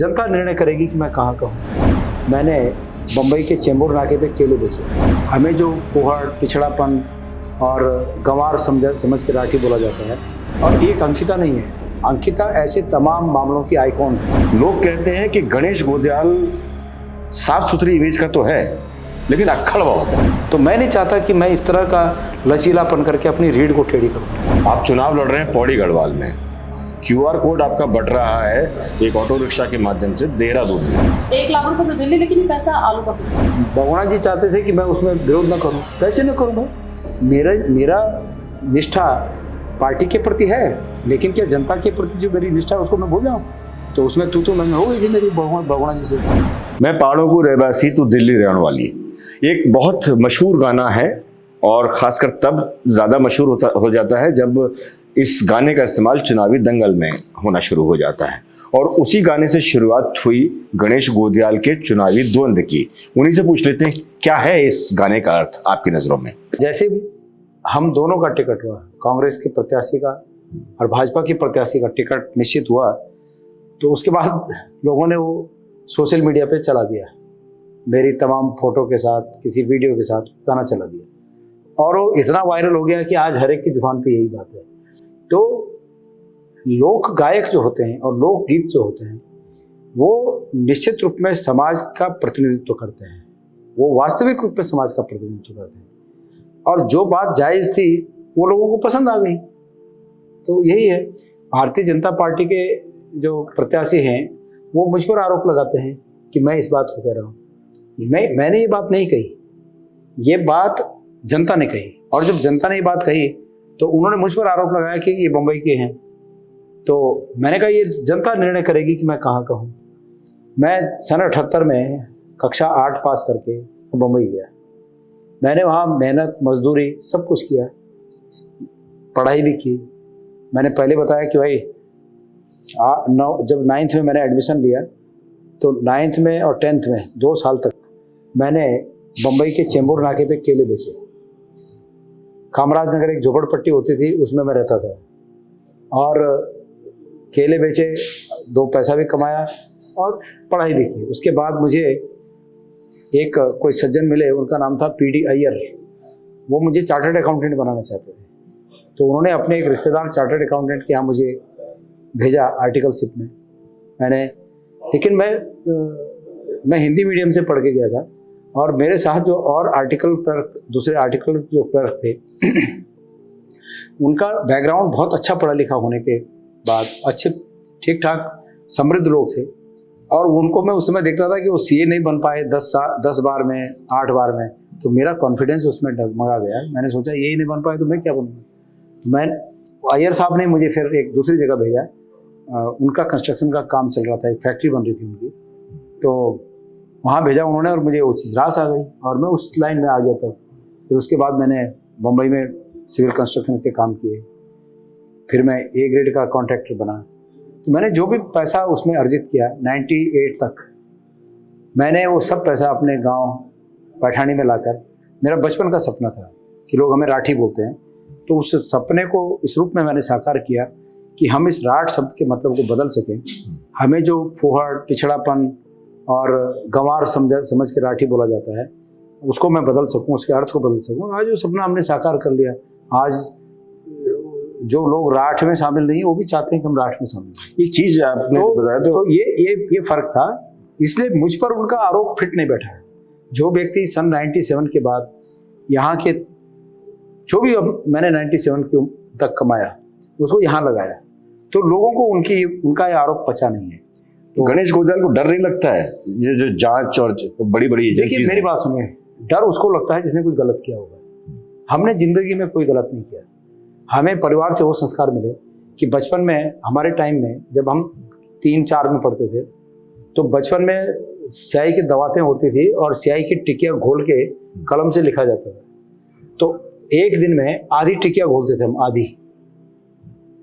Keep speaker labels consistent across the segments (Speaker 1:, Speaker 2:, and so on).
Speaker 1: जनता निर्णय करेगी कि मैं कहाँ का हूँ। मैंने बम्बई के चेंबूर नाके पे केले बेचे। हमें जो फुहड़, पिछड़ापन और गंवार समझ के राठी बोला जाता है, और एक अंकिता नहीं है, अंकिता ऐसे तमाम मामलों की आइकॉन है।
Speaker 2: लोग कहते हैं कि गणेश गोंदियाल साफ सुथरी इमेज का तो है, लेकिन अक्खड़ बहुत है।
Speaker 1: तो मैं नहीं चाहता कि मैं इस तरह का लचीलापन करके अपनी रीढ़ को टेढ़ी करूँ।
Speaker 2: आप चुनाव लड़ रहे हैं पौड़ी गढ़वाल में, QR कोड आपका बढ़ रहा है एक ऑटो रिक्शा के माध्यम से देहरादून में।
Speaker 3: 1 लाख रुपए तो दिल्ली, लेकिन पैसा आलू का।
Speaker 1: भगवान जी चाहते थे कि मैं उसमें विरोध न करूं, कैसे न करूं भाई। मेरा निष्ठा पार्टी के प्रति है, लेकिन क्या जनता के प्रति जो मेरी निष्ठा है उसको मैं भूल जाऊं? तो उसमें तू मैं हो गई थी मेरी भगवान जी से।
Speaker 2: मैं पहाड़ों को रहवासी तू दिल्ली रहने वाली, एक बहुत मशहूर गाना है, और खासकर तब ज़्यादा मशहूर हो जाता है जब इस गाने का इस्तेमाल चुनावी दंगल में होना शुरू हो जाता है। और उसी गाने से शुरुआत हुई गणेश गोंदियाल के चुनावी द्वंद्व की। उन्हीं से पूछ लेते हैं, क्या है इस गाने का अर्थ आपकी नज़रों में?
Speaker 1: जैसे हम दोनों का टिकट हुआ, कांग्रेस के प्रत्याशी का और भाजपा के प्रत्याशी का टिकट निश्चित हुआ, तो उसके बाद लोगों ने वो सोशल मीडिया पे चला दिया, मेरी तमाम फोटो के साथ, किसी वीडियो के साथ गाना चला दिया, और वो इतना वायरल हो गया कि आज हर एक की जुबान पे यही बात है। तो लोक गायक जो होते हैं और लोक गीत जो होते हैं, वो निश्चित रूप में समाज का प्रतिनिधित्व करते हैं, वो वास्तविक रूप में समाज का प्रतिनिधित्व करते हैं, और जो बात जायज़ थी वो लोगों को पसंद आ गई। तो यही है, भारतीय जनता पार्टी के जो प्रत्याशी हैं वो मुझ पर आरोप लगाते हैं कि मैं इस बात को कह रहा हूँ। मैंने ये बात नहीं कही, ये बात जनता ने कही, और जब जनता ने ये बात कही तो उन्होंने मुझ पर आरोप लगाया कि ये बम्बई के हैं। तो मैंने कहा ये जनता निर्णय करेगी कि मैं कहाँ का हूँ। मैं सन 78 में कक्षा 8 पास करके बम्बई गया। मैंने वहाँ मेहनत, मजदूरी सब कुछ किया, पढ़ाई भी की। मैंने पहले बताया कि भाई जब 9th में मैंने एडमिशन लिया, तो 9th में और 10th में 2 साल तक मैंने बम्बई के चेंबूर नाके पे केले बेचे। कामराज नगर एक झोपड़पट्टी होती थी, उसमें मैं रहता था, और केले बेचे, 2 पैसा भी कमाया और पढ़ाई भी की। उसके बाद मुझे एक कोई सज्जन मिले, उनका नाम था PD अय्यर। वो मुझे चार्टर्ड अकाउंटेंट बनाना चाहते थे, तो उन्होंने अपने एक रिश्तेदार चार्टर्ड अकाउंटेंट के यहाँ मुझे भेजा आर्टिकलशिप में। लेकिन मैं हिंदी मीडियम से पढ़ के गया था, और मेरे साथ जो और दूसरे आर्टिकल जो क्लर्क थे उनका बैकग्राउंड बहुत अच्छा पढ़ा लिखा होने के बाद अच्छे ठीक ठाक समृद्ध लोग थे, और उनको मैं उस समय देखता था कि वो CA नहीं बन पाए 10 बार में, 8 बार में। तो मेरा कॉन्फिडेंस उसमें डगमगा गया। मैंने सोचा यही नहीं बन पाए तो मैं क्या बनूँगा। अय्यर साहब ने मुझे फिर एक दूसरी जगह भेजा। उनका कंस्ट्रक्शन का काम चल रहा था, एक फैक्ट्री बन रही थी उनकी, तो वहाँ भेजा उन्होंने, और मुझे वो चीज़ रास आ गई और मैं उस लाइन में आ गया था। फिर उसके बाद मैंने मुंबई में सिविल कंस्ट्रक्शन के काम किए, फिर मैं A ग्रेड का कॉन्ट्रैक्टर बना। तो मैंने जो भी पैसा उसमें अर्जित किया 98 तक, मैंने वो सब पैसा अपने गांव पैठानी में लाकर, मेरा बचपन का सपना था कि लोग हमें राठी बोलते हैं, तो उस सपने को इस रूप में मैंने साकार किया कि हम इस राठ शब्द के मतलब को बदल सकें। हमें जो फुहड़, पिछड़ापन और गंवार समझ के राठी बोला जाता है, उसको मैं बदल सकूं, उसके अर्थ को बदल सकूं। आज वो सपना हमने साकार कर लिया। आज जो लोग राठ में शामिल नहीं, वो भी चाहते हैं कि हम राठ में शामिल।
Speaker 2: एक चीज आपने बताया, तो
Speaker 1: ये फर्क था, इसलिए मुझ पर उनका आरोप फिट नहीं बैठा है। जो व्यक्ति सन 97 के बाद यहाँ के जो भी मैंने 97 तक कमाया उसको यहाँ लगाया, तो लोगों को उनका ये आरोप पचा नहीं है।
Speaker 2: तो गणेश गोंदियाल को डर नहीं लगता है ये जो जांच और बड़ी एजेंसी?
Speaker 1: मेरी बात सुनिए, डर उसको लगता है जिसने कुछ गलत किया होगा। हमने जिंदगी में कोई गलत नहीं किया। हमें परिवार से वो संस्कार मिले कि बचपन में, हमारे टाइम में जब हम 3-4 में पढ़ते थे, तो बचपन में स्याही की दवातें होती थी और स्याही की टिकिया घोल के कलम से लिखा जाता था। तो एक दिन में आधी टिकिया घोलते थे हम, आधी।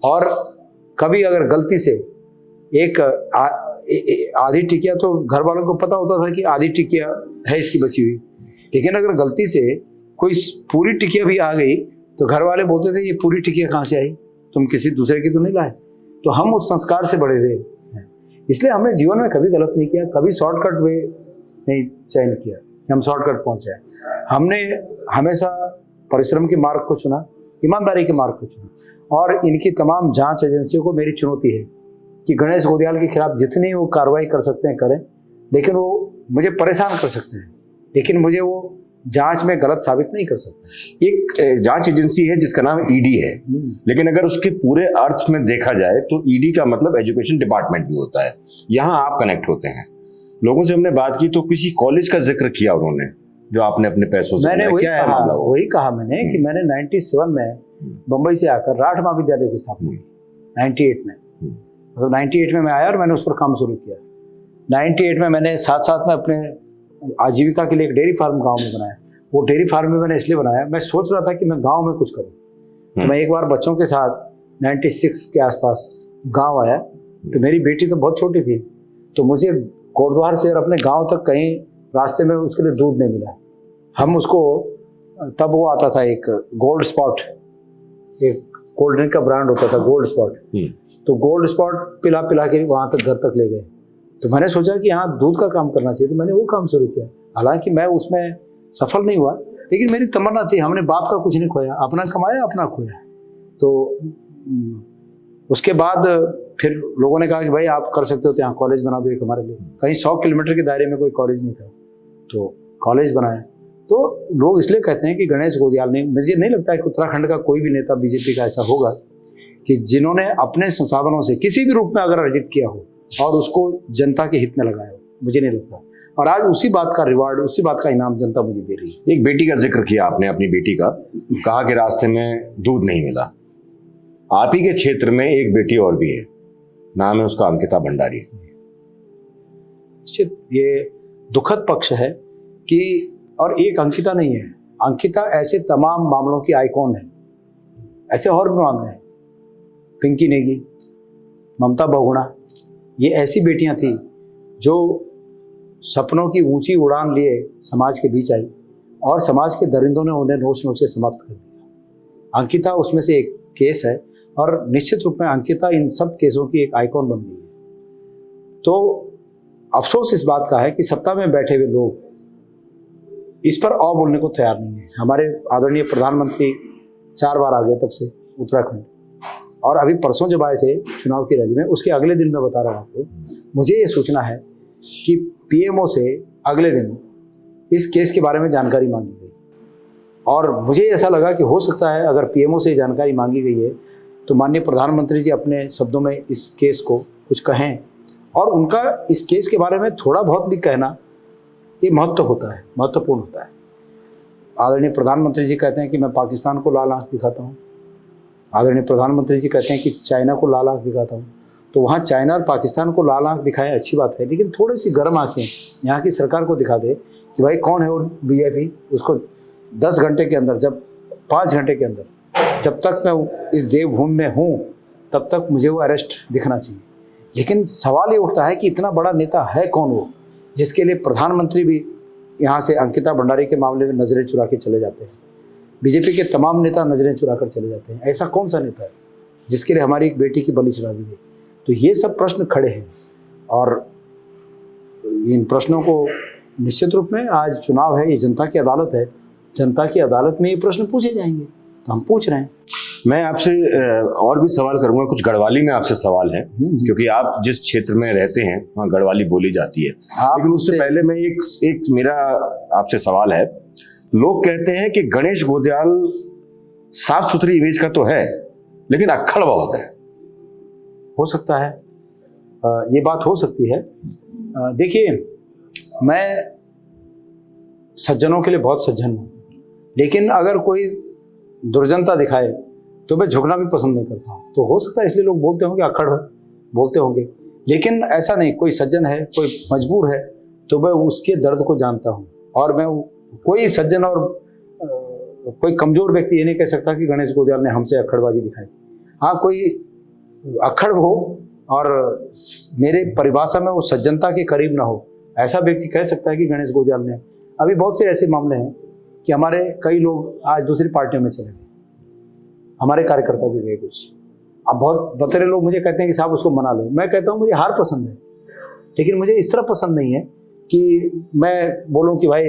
Speaker 1: और कभी अगर गलती से एक आधी टिकिया, तो घर वालों को पता होता था कि आधी टिकिया है इसकी बची हुई, लेकिन अगर गलती से कोई पूरी टिकिया भी आ गई तो घर वाले बोलते थे ये पूरी टिकिया कहाँ से आई, तुम किसी दूसरे की तो नहीं लाए। तो हम उस संस्कार से बड़े हुए हैं। इसलिए हमने जीवन में कभी गलत नहीं किया, कभी शॉर्टकट वे नहीं चयन किया कि हम शॉर्टकट पहुंच जाए। हमने हमेशा परिश्रम के मार्ग को चुना, ईमानदारी के मार्ग को चुना। और इनकी तमाम जांच एजेंसियों को मेरी चुनौती है कि गणेश गोदियाल के खिलाफ जितनी वो कार्रवाई कर सकते हैं करें, लेकिन वो मुझे परेशान कर सकते हैं, लेकिन मुझे वो जांच में गलत साबित नहीं कर सकते।
Speaker 2: एक जांच एजेंसी है जिसका नाम ईडी है, लेकिन अगर उसके पूरे अर्थ में देखा जाए तो ईडी का मतलब एजुकेशन डिपार्टमेंट भी होता है। यहाँ आप कनेक्ट होते हैं। लोगों से हमने बात की तो किसी कॉलेज का जिक्र किया उन्होंने, जो आपने अपने पैसों से
Speaker 1: मैंने
Speaker 2: बनाया।
Speaker 1: वही कहा मैंने कि मैंने 97 में बंबई से आकर राठ महाविद्यालय की स्थापना की 98 में। मतलब 98 में मैं आया और मैंने उस पर काम शुरू किया। 98 में मैंने साथ साथ में अपने आजीविका के लिए एक डेयरी फार्म गांव में बनाया। वो डेयरी फार्म में मैंने इसलिए बनाया, मैं सोच रहा था कि मैं गांव में कुछ करूं। तो मैं एक बार बच्चों के साथ 96 के आसपास गांव आया, तो मेरी बेटी तो बहुत छोटी थी, तो मुझे कोटद्वार से और अपने गांव तक कहीं रास्ते में उसके लिए दूध नहीं मिला। हम उसको, तब वो आता था एक गोल्ड स्पॉट, एक कोल्ड ड्रिंक का ब्रांड होता था गोल्ड स्पॉट, तो गोल्ड स्पॉट पिला पिला के वहाँ तक घर तक ले गए। तो मैंने सोचा कि हाँ दूध का काम करना चाहिए, तो मैंने वो काम शुरू किया। हालांकि मैं उसमें सफल नहीं हुआ, लेकिन मेरी तमन्ना थी, हमने बाप का कुछ नहीं खोया, अपना कमाया अपना खोया। तो उसके बाद फिर लोगों ने कहा कि भाई आप कर सकते हो तो यहाँ कॉलेज बना दो एक हमारे लिए। कहीं 100 किलोमीटर के दायरे में कोई कॉलेज नहीं था, तो कॉलेज बनाया। तो लोग इसलिए कहते हैं कि गणेश गोदियाल ने, मुझे नहीं लगता है कि उत्तराखंड का कोई भी नेता बीजेपी का ऐसा होगा कि जिन्होंने अपने संसाधनों से किसी भी रूप में अगर अर्जित किया हो और उसको जनता के हित में लगाया हो, मुझे नहीं लगता। और आज उसी बात का रिवार्ड, उसी बात का इनाम जनता मुझे दे रही है।
Speaker 2: एक बेटी का जिक्र किया आपने, अपनी बेटी का, कहा कि रास्ते में दूध नहीं मिला। आप ही के क्षेत्र में एक बेटी और भी है, नाम है उसका अंकिता भंडारी।
Speaker 1: ये दुखद पक्ष है कि, और एक अंकिता नहीं है, अंकिता ऐसे तमाम मामलों की आइकॉन है। ऐसे और भी मामले हैं, पिंकी नेगी, ममता बहुगुणा, ये ऐसी बेटियां थी जो सपनों की ऊंची उड़ान लिए समाज के बीच आई और समाज के दरिंदों ने उन्हें नोच नोच के समाप्त कर दिया। अंकिता उसमें से एक केस है और निश्चित रूप में अंकिता इन सब केसों की एक आइकॉन बन गई है। तो अफसोस इस बात का है कि सत्ता में बैठे हुए लोग इस पर औ बोलने को तैयार नहीं है। हमारे आदरणीय प्रधानमंत्री 4 बार आ गए तब से उत्तराखंड, और अभी परसों जब आए थे चुनाव की रैली में, उसके अगले दिन मैं बता रहा हूँ आपको, मुझे ये सूचना है कि पीएमओ से अगले दिन इस केस के बारे में जानकारी मांगी गई। और मुझे ऐसा लगा कि हो सकता है अगर पीएमओ से जानकारी मांगी गई है तो माननीय प्रधानमंत्री जी अपने शब्दों में इस केस को कुछ कहें, और उनका इस केस के बारे में थोड़ा बहुत भी कहना ये महत्वपूर्ण होता है। आदरणीय प्रधानमंत्री जी कहते हैं कि मैं पाकिस्तान को लाल आंख दिखाता हूँ, आदरणीय प्रधानमंत्री जी कहते हैं कि चाइना को लाल आंख दिखाता हूँ। तो वहाँ चाइना और पाकिस्तान को लाल आंख दिखाएं, अच्छी बात है, लेकिन थोड़ी सी गर्म आंखें यहाँ की सरकार को दिखा दे कि भाई कौन है वो वीआईपी, उसको 10 घंटे के अंदर, जब 5 घंटे के अंदर, जब तक मैं इस देवभूमि में हूँ तब तक मुझे वो अरेस्ट दिखना चाहिए। लेकिन सवाल ये उठता है कि इतना बड़ा नेता है कौन वो, जिसके लिए प्रधानमंत्री भी यहाँ से अंकिता भंडारी के मामले में नजरें चुरा के चले जाते हैं, बीजेपी के तमाम नेता नजरें चुरा कर चले जाते हैं। ऐसा कौन सा नेता है जिसके लिए हमारी एक बेटी की बलि चढ़ा दी गई? तो ये सब प्रश्न खड़े हैं, और इन प्रश्नों को निश्चित रूप में, आज चुनाव है, ये जनता की अदालत है, जनता की अदालत में ये प्रश्न पूछे जाएंगे, तो हम पूछ रहे हैं।
Speaker 2: मैं आपसे और भी सवाल करूंगा, कुछ गढ़वाली में आपसे सवाल है, क्योंकि आप जिस क्षेत्र में रहते हैं वहाँ गढ़वाली बोली जाती है। लेकिन उससे पहले मैं एक मेरा आपसे सवाल है। लोग कहते हैं कि गणेश गोदियाल साफ सुथरी इमेज का तो है, लेकिन अक्खड़ बहुत है।
Speaker 1: हो सकता है, ये बात हो सकती है। देखिए, मैं सज्जनों के लिए बहुत सज्जन हूँ, लेकिन अगर कोई दुर्जनता दिखाए तो मैं झुकना भी पसंद नहीं करता हूँ। तो हो सकता है इसलिए लोग बोलते होंगे, अक्खड़ बोलते होंगे, लेकिन ऐसा नहीं। कोई सज्जन है, कोई मजबूर है, तो मैं उसके दर्द को जानता हूँ। और मैं कोई सज्जन और कोई कमजोर व्यक्ति ये नहीं कह सकता कि गणेश गोदियाल ने हमसे अक्खड़बाजी दिखाई। हाँ, कोई अक्खड़ हो और मेरे परिभाषा में वो सज्जनता के करीब ना हो, ऐसा व्यक्ति कह सकता है कि गणेश गोदियाल ने। अभी बहुत से ऐसे मामले हैं कि हमारे कई लोग आज दूसरी पार्टियों में चले गए, हमारे कार्यकर्ता भी गए कुछ। अब बहुत बतेरे लोग मुझे कहते हैं कि साहब उसको मना लो। मैं कहता हूँ मुझे हार पसंद है, लेकिन मुझे इस तरह पसंद नहीं है कि मैं बोलूं कि भाई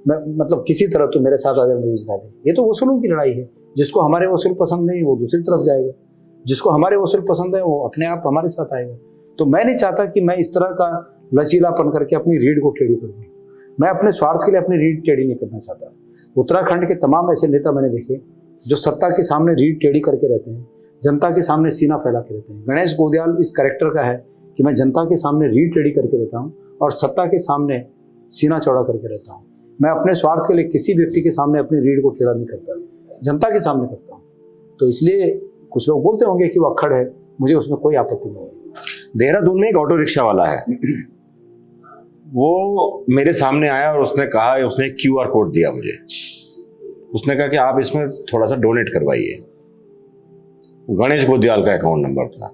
Speaker 1: मैं मतलब किसी तरह तो मेरे साथ अगर मुझे जिता दे। ये तो वसूलों की लड़ाई है। जिसको हमारे वसूल पसंद नहीं वो दूसरी तरफ जाएगा, जिसको हमारे वसूल पसंद है वो अपने आप हमारे साथ आएगा। तो मैं नहीं चाहता कि मैं इस तरह का लचीलापन करके अपनी रीढ़ को टेढ़ी कर दूं। मैं अपने स्वार्थ के लिए अपनी रीढ़ टेढ़ी नहीं करना चाहता। उत्तराखंड के तमाम ऐसे नेता मैंने देखे जो सत्ता के सामने रीढ़ टेढ़ी करके रहते हैं, जनता के सामने सीना फैला के रहते हैं। गणेश गोदियाल इस कैरेक्टर का है कि मैं जनता के सामने रीढ़ टेढ़ी करके रहता हूँ और सत्ता के सामने सीना चौड़ा करके रहता हूँ। मैं अपने स्वार्थ के लिए किसी व्यक्ति के सामने अपनी रीढ़ को टेढ़ा नहीं करता, जनता के सामने करता हूँ। तो इसलिए कुछ लोग बोलते होंगे कि वो अक्खड़ है, मुझे उसमें कोई आपत्ति नहीं है।
Speaker 2: देहरादून में एक ऑटो रिक्शा वाला है, वो मेरे सामने आया और उसने कहा, उसने एक QR कोड दिया मुझे। उसने कहा कि आप इसमें थोड़ा सा डोनेट करवाइए। गणेश गोदियाल का अकाउंट नंबर था।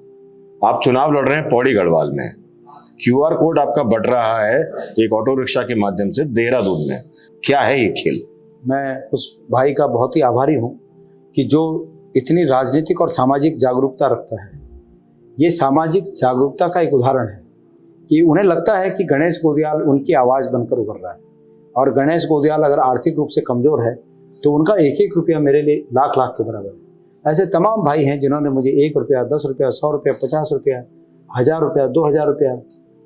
Speaker 2: आप चुनाव लड़ रहे हैं पौड़ी गढ़वाल में, QR कोड आपका बट रहा है एक ऑटो रिक्शा के माध्यम से देहरादून में। क्या है ये खेल?
Speaker 1: मैं उस भाई का बहुत ही आभारी हूँ कि जो इतनी राजनीतिक और सामाजिक जागरूकता रखता है। ये सामाजिक जागरूकता का एक उदाहरण है कि उन्हें लगता है कि गणेश गोदियाल उनकी आवाज़ बनकर उभर रहा है, और गणेश गोदियाल अगर आर्थिक रूप से कमज़ोर है तो उनका एक एक रुपया मेरे लिए लाख लाख के बराबर है। ऐसे तमाम भाई हैं जिन्होंने मुझे 1 रुपया, 10 रुपया, 100 रुपया, 50 रुपया, 1000 रुपया, 2000 रुपया,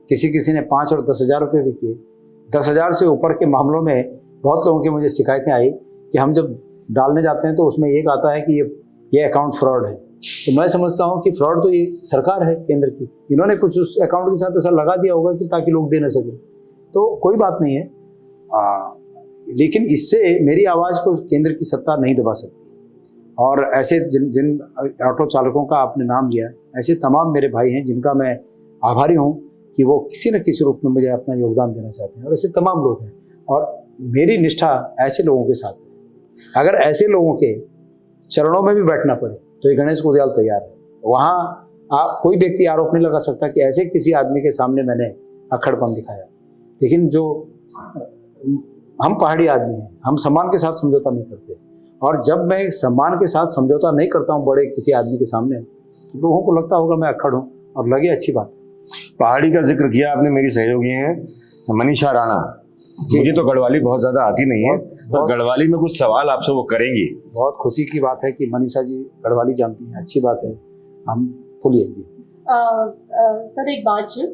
Speaker 1: किसी ने 5 और 10,000 रुपये भी किए। 10,000 से ऊपर के मामलों में बहुत लोगों की मुझे शिकायतें आई कि हम जब डालने जाते हैं तो उसमें एक आता है कि ये अकाउंट फ्रॉड है। तो मैं समझता हूँ कि फ्रॉड तो ये सरकार है केंद्र की, इन्होंने कुछ उस अकाउंट के साथ ऐसा लगा दिया होगा कि ताकि लोग दे न सकें। तो कोई बात नहीं है, लेकिन इससे मेरी आवाज़ को केंद्र की सत्ता नहीं दबा सकती। और ऐसे जिन ऑटो चालकों का आपने नाम लिया, ऐसे तमाम मेरे भाई हैं जिनका मैं आभारी हूँ कि वो किसी न किसी रूप में मुझे अपना योगदान देना चाहते हैं, और ऐसे तमाम लोग हैं। और मेरी निष्ठा ऐसे लोगों के साथ है। अगर ऐसे लोगों के चरणों में भी बैठना पड़े तो ये गणेश गोदियाल तैयार है। वहाँ कोई व्यक्ति आरोप नहीं लगा सकता कि ऐसे किसी आदमी के सामने मैंने अक्खड़पन दिखाया। लेकिन जो हम पहाड़ी आदमी हैं, हम सम्मान के साथ समझौता नहीं करते, और जब मैं सम्मान के साथ समझौता नहीं करता हूँ बड़े किसी आदमी के सामने, तो लोगों को लगता होगा मैं अक्खड़ हूँ, और लगे अच्छी बात।
Speaker 2: पहाड़ी का जिक्र किया आपने, मेरी सहयोगी हैं मनीषा राणा। मुझे तो गढ़वाली बहुत ज्यादा आती नहीं है, तो गढ़वाली में कुछ सवाल आपसे वो करेंगी।
Speaker 1: बहुत खुशी की बात है कि मनीषा जी गढ़वाली जानती हैं, अच्छी बात है। हम बोलिए जी।
Speaker 3: सर एक बात है,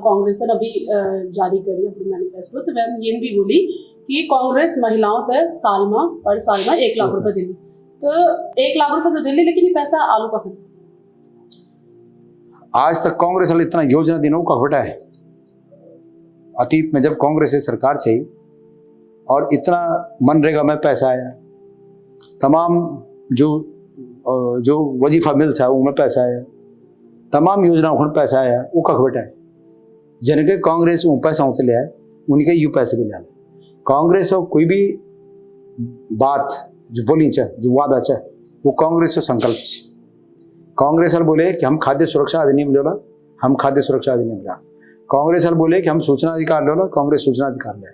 Speaker 3: कांग्रेस ने अभी जारी करी अपनी मैनिफेस्टो, तो मैम ये भी बोली कि कांग्रेस महिलाओं तक साल में 1 लाख रुपए दिल्ली, तो 1 लाख रुपए तो दिल्ली, लेकिन ये पैसा आलू का खरीद।
Speaker 1: आज तक कांग्रेस वाले इतना योजना दिनों का घटा है। अतीत में जब कांग्रेस से सरकार चाहिए और इतना मनरेगा में पैसा आया, तमाम जो वजीफा मिल था उनमें पैसा आया, तमाम योजनाओं में पैसा आया, वो कख बेटा है जिनके कांग्रेस वो पैसा होते ले आए, उनके यू पैसे भी ले आए। कांग्रेस और कोई भी बात जो बोली चाहे, जो वादा चाहे, वो कांग्रेस से संकल्प छे। कांग्रेस वाले बोले कि हम खाद्य सुरक्षा अधिनियम लोला, हम खाद्य सुरक्षा अधिनियम ला। कांग्रेस वाले बोले कि हम सूचना अधिकार लोला, कांग्रेस सूचना अधिकार ले।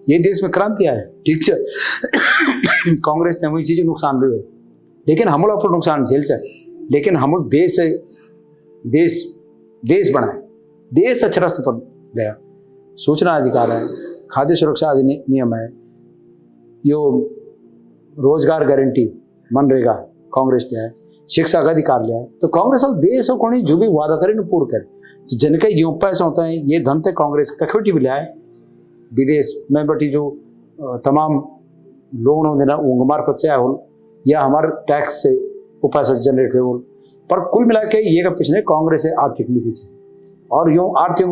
Speaker 1: ये देश में क्रांति आया है, ठीक है। कांग्रेस ने वही चीजें नुकसान भी हुए, लेकिन हम लोग नुकसान झेल चाहे, लेकिन हम लोग देश बनाए, देश अच्छे रास्ते पर गया। सूचना अधिकार है, खाद्य सुरक्षा अधिनियम है, यो रोजगार गारंटी मनरेगा कांग्रेस ने है, शिक्षा का अधिकार लिया है। तो कांग्रेस वाले देश और कोई जो भी वादा करे ना पूर्ण करे। तो जिनके यो पैसा होता है, ये धन थे कांग्रेस कखोटी भी लाए विदेश में बटी जो तमाम लोन देना उंग मार्फत से आया हो, या हमारे टैक्स से वो पैसा जनरेट हुए हो। पर कुल मिला के ये का पिछले कांग्रेस है आर्थिक नीति से, और यूँ आर्थिक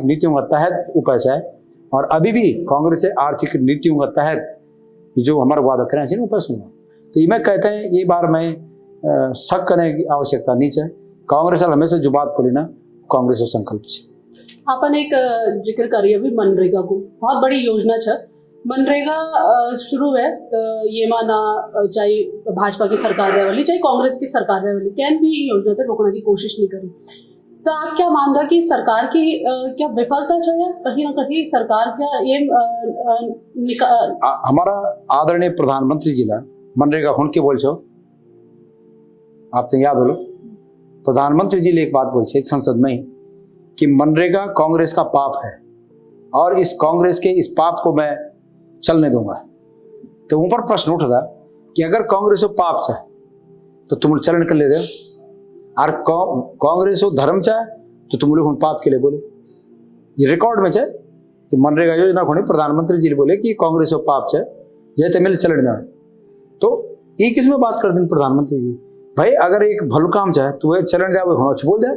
Speaker 1: नीतियों का तहत वो पैसा है। और अभी भी कांग्रेस है आर्थिक नीतियों का तहत जो हमारा वादा करें वो पैसा हुआ। तो ये मैं कहते हैं, ये बार मैं शक करने की आवश्यकता नहीं है। कांग्रेस हमेशा जो बात बोली ना, कांग्रेस और संकल्प है।
Speaker 3: अपन एक जिक्र करिए अभी मनरेगा को, बहुत बड़ी योजना है मनरेगा। शुरू है तो ये माना चाहे भाजपा की सरकार रहे वाली, चाहे कांग्रेस की सरकार रहे वाली, कैन भी योजना तक रोकने की कोशिश नहीं करी। तो आप क्या मानता कि सरकार की क्या विफलता चाहिए, कहीं ना कहीं सरकार क्या ये
Speaker 1: हमारा आदरणीय प्रधानमंत्री जी ला मनरेगा हुन के बोल छो, आपने याद हो, प्रधानमंत्री जी ने एक बात बोल संसद में कि मनरेगा कांग्रेस का पाप है और इस कांग्रेस के इस पाप को मैं चलने दूंगा। तो ऊपर प्रश्न उठता कि अगर कांग्रेस पाप चाहे तो तुम चलन कर ले दे, और कांग्रेस धर्म चाहे तो तुम लोग पाप के लिए बोले। ये रिकॉर्ड में चाहे कि मनरेगा योजना को प्रधानमंत्री जी बोले कि कांग्रेस पाप चाहे जय तमिल चलन जाए। तो ये किस में बात कर दें प्रधानमंत्री जी? भाई अगर एक भल काम चाहे तो वह चलन जाए, वह बोल दे,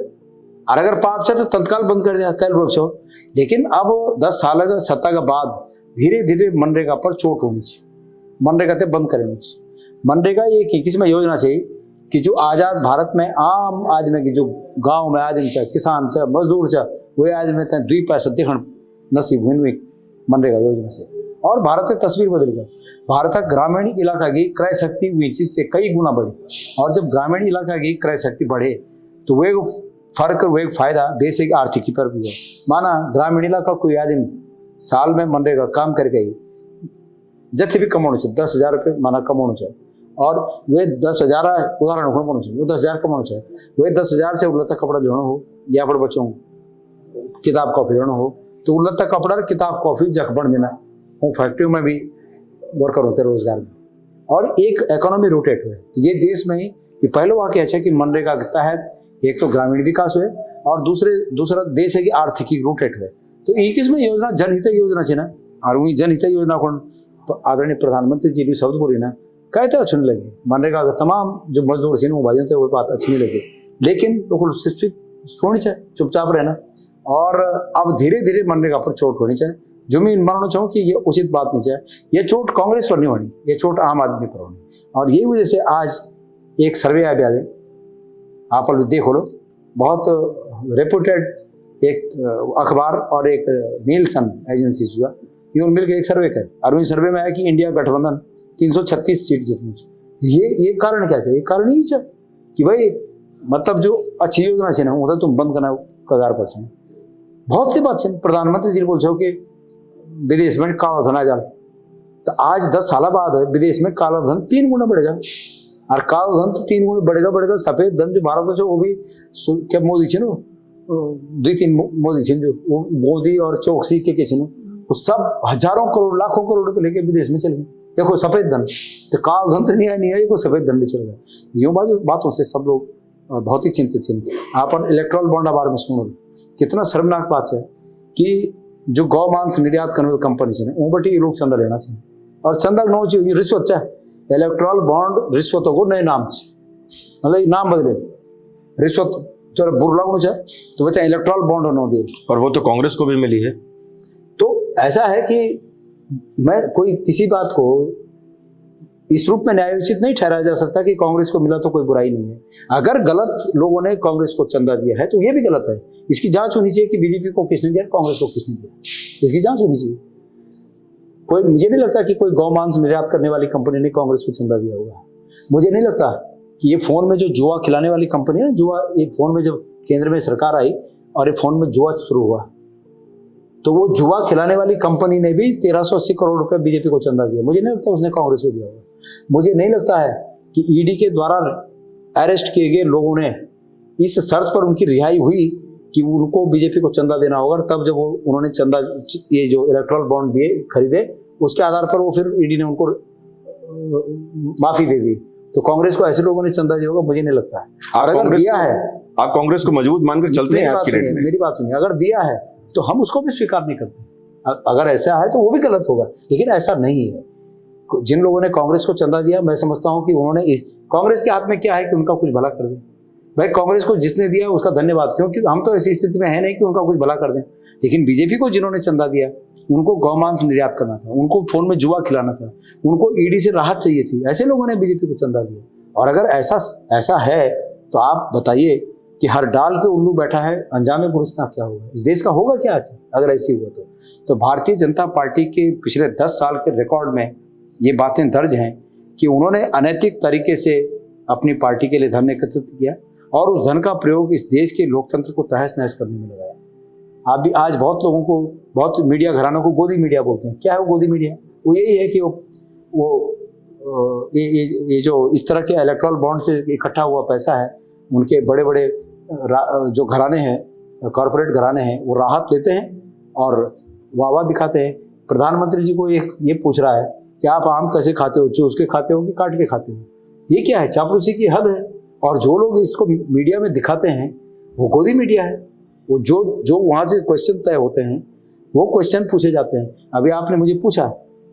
Speaker 1: और अगर पाप चाहे तो तत्काल बंद कर दिया, कल रोक छो। लेकिन अब 10 साल का सत्ता के बाद धीरे धीरे मनरेगा पर चोट होनी चाहिए, मनरेगा ते बंद करनी चाहिए। मनरेगा एक किस्म योजना चाहिए कि जो आज़ाद भारत में आम आदमी की, जो गांव में आदमी चाहे, किसान चाहे, मजदूर चाहे, वह आदमी तक 2 पैसा देखण नसीब हुई मनरेगा योजना से। और भारत की तस्वीर बदल गई। भारत का ग्रामीण इलाका की क्रय शक्ति हुई चीज से कई गुना बढ़ी, और जब ग्रामीण इलाका की क्रय शक्ति बढ़े तो वह फर्क, वह फायदा देश की आर्थिकी पर भी है। माना ग्रामीण इलाका कोई आदमी साल में मनरेगा काम करके जत्थे भी कमाना चाहिए, 10,000 रुपये माना कमाना चाहिए, और वे 10,000 उदाहरण कमाना चाहिए, वो 10,000 कमाना चाहिए, वे 10,000 से लत्ता कपड़ा लेना हो या फिर बच्चों किताब कॉपी लेना हो, तो लत्ता कपड़ा किताब कॉपी जख बन देना। वो फैक्ट्री में भी वर्कर होते रोजगार में, और एक इकोनॉमी रोटेट हुए। ये देश में ये पहले वाक्य अच्छा कि मनरेगा के तहत एक तो ग्रामीण विकास हुए और दूसरा देश है कि आर्थिकी रोटेट हुए। तो एक इसमें योजना जनहित योजना से ना, और वही जनहित योजना को तो आदरणीय प्रधानमंत्री जी भी शब्द बोली ना, कहते अच्छे नहीं लगे। मनरेगा का तमाम जो मजदूर से वो भाइयों थे वो बात अच्छी नहीं लगी, लेकिन तो सुननी चाहिए, चुपचाप रहना। और अब धीरे धीरे मनरेगा पर चोट होनी चाहिए, जो मैं मानना चाहूँ कि ये उचित बात नहीं चाहिए। ये चोट कांग्रेस पर नहीं होनी, ये चोट आम आदमी पर होनी। और यही वजह से आज एक सर्वे आया है, आप देख लो, बहुत रेपुटेड एक अखबार और एक नीलसन एजेंसी जो है, ये मिलकर एक सर्वे कर, और उस सर्वे में आया कि इंडिया गठबंधन 336 सीट जीतनी। ये कारण क्या चाहिए? कारण यही है कि भाई मतलब जो अच्छी योजना से ना वो तुम बंद करना कगार पर से बहुत सी बात है। प्रधानमंत्री जी बोल छो कि विदेश में काला धन आ जाए, तो आज 10 साल बाद विदेश में काला धन 3 गुना बढ़ेगा, और काला धन तो 3 गुना बढ़ेगा। सफेद धन जो भारत में वो भी क्या मोदी छे 2-3 मोदी छे, जो मोदी और चौकसी के छे, वो सब हजारों करोड़ लाखों करोड़ रुपए लेके विदेश में चले गए। देखो सफेद धन तो काला धन तो नहीं है, वो सफेद धन भी चल गया। यूँ बातों से सब लोग बहुत ही चिंतित थे। आप इलेक्ट्रल बॉन्ड बारे में सुनो, कितना शर्मनाक बात है कि जो गौ मांस निर्यात करने वाली कंपनी है वो बटी ये लोग चंदा लेना चाहिए, और चंदा न चाहिए रिश्वत चाहे। इलेक्ट्रल बॉन्ड रिश्वतों को नए नाम से, मतलब नाम बदले रिश्वत जो बुरा लगना चाहे तो बच्चा इलेक्ट्रल बॉन्ड न दे।
Speaker 2: और वो तो कांग्रेस को भी मिली है।
Speaker 1: तो ऐसा है कि मैं कोई किसी बात को इस रूप में न्यायोचित नहीं ठहराया जा सकता कि कांग्रेस को मिला तो कोई बुराई नहीं है। अगर गलत लोगों ने कांग्रेस को चंदा दिया है तो ये भी गलत है। इसकी जांच होनी चाहिए कि बीजेपी को किसने दिया, कांग्रेस को किसने दिया, इसकी जांच होनी चाहिए। कोई, मुझे नहीं लगता कि कोई गौ मांस निर्यात करने वाली कंपनी ने कांग्रेस को चंदा दिया होगा। मुझे नहीं लगता कि ये फोन में जो जुआ खिलाने वाली कंपनी है, जुआ, ये फोन में जब केंद्र में सरकार आई और ये फोन में जुआ शुरू हुआ, तो वो जुआ खिलाने वाली कंपनी ने भी 1380 करोड़ रुपए बीजेपी को चंदा दिया। मुझे नहीं लगता उसने कांग्रेस को दिया होगा। मुझे नहीं लगता है कि ईडी के द्वारा अरेस्ट किए गए लोगों ने इस शर्त पर उनकी रिहाई हुई कि उनको बीजेपी को चंदा देना होगा, तब जब उन्होंने चंदा, ये जो इलेक्ट्रल बॉन्ड दिए खरीदे, उसके आधार पर वो फिर ईडी ने उनको माफी दे दी। तो कांग्रेस को ऐसे लोगों ने चंदा दिया होगा, मुझे नहीं लगता है। और अगर दिया है,
Speaker 2: आप कांग्रेस को मजबूत मानकर चलते हैं आज की डेट में?
Speaker 1: मेरी बात सुनिए, अगर दिया है तो हम उसको भी स्वीकार नहीं करते। अगर ऐसा है तो वो भी गलत होगा, लेकिन ऐसा नहीं है। जिन लोगों ने कांग्रेस को चंदा दिया, मैं समझता हूं कि उन्होंने, कांग्रेस के हाथ में क्या है कि उनका कुछ भला कर दे। भाई कांग्रेस को जिसने दिया उसका धन्यवाद, क्योंकि हम तो ऐसी स्थिति में है नहीं कि उनका कुछ भला कर दें। लेकिन बीजेपी को जिन्होंने चंदा दिया, उनको गौ मांस निर्यात करना था, उनको फोन में जुआ खिलाना था, उनको ईडी से राहत चाहिए थी, ऐसे लोगों ने बीजेपी को चंदा दिया। और अगर ऐसा है तो आप बताइए कि हर डाल के उल्लू बैठा है, अंजामे बुरुस्ता क्या होगा, इस देश का होगा क्या अगर ऐसी हुआ तो भारतीय जनता पार्टी के पिछले 10 साल के रिकॉर्ड में ये बातें दर्ज हैं कि उन्होंने अनैतिक तरीके से अपनी पार्टी के लिए धन एकत्रित किया और उस धन का प्रयोग इस देश के लोकतंत्र को तहस नहस करने में लगाया। आप भी आज बहुत लोगों को, बहुत मीडिया घरानों को गोदी मीडिया बोलते हैं। क्या है वो गोदी मीडिया? वो यही है कि ये जो इस तरह के इलेक्ट्रल बॉन्ड से इकट्ठा हुआ पैसा है, उनके बड़े बड़े जो घराने हैं, कॉरपोरेट घराने हैं वो राहत लेते हैं और वाह दिखाते हैं। प्रधानमंत्री जी को ये पूछ रहा है कि आप आम कैसे खाते हो, चूस के खाते हो कि काट के खाते हो? ये क्या है? चापलूसी की हद है। और जो लोग इसको मीडिया में दिखाते हैं वो गोदी मीडिया है। वो जो वहाँ से क्वेश्चन तय होते हैं वो क्वेश्चन पूछे जाते हैं। अभी आपने मुझे पूछा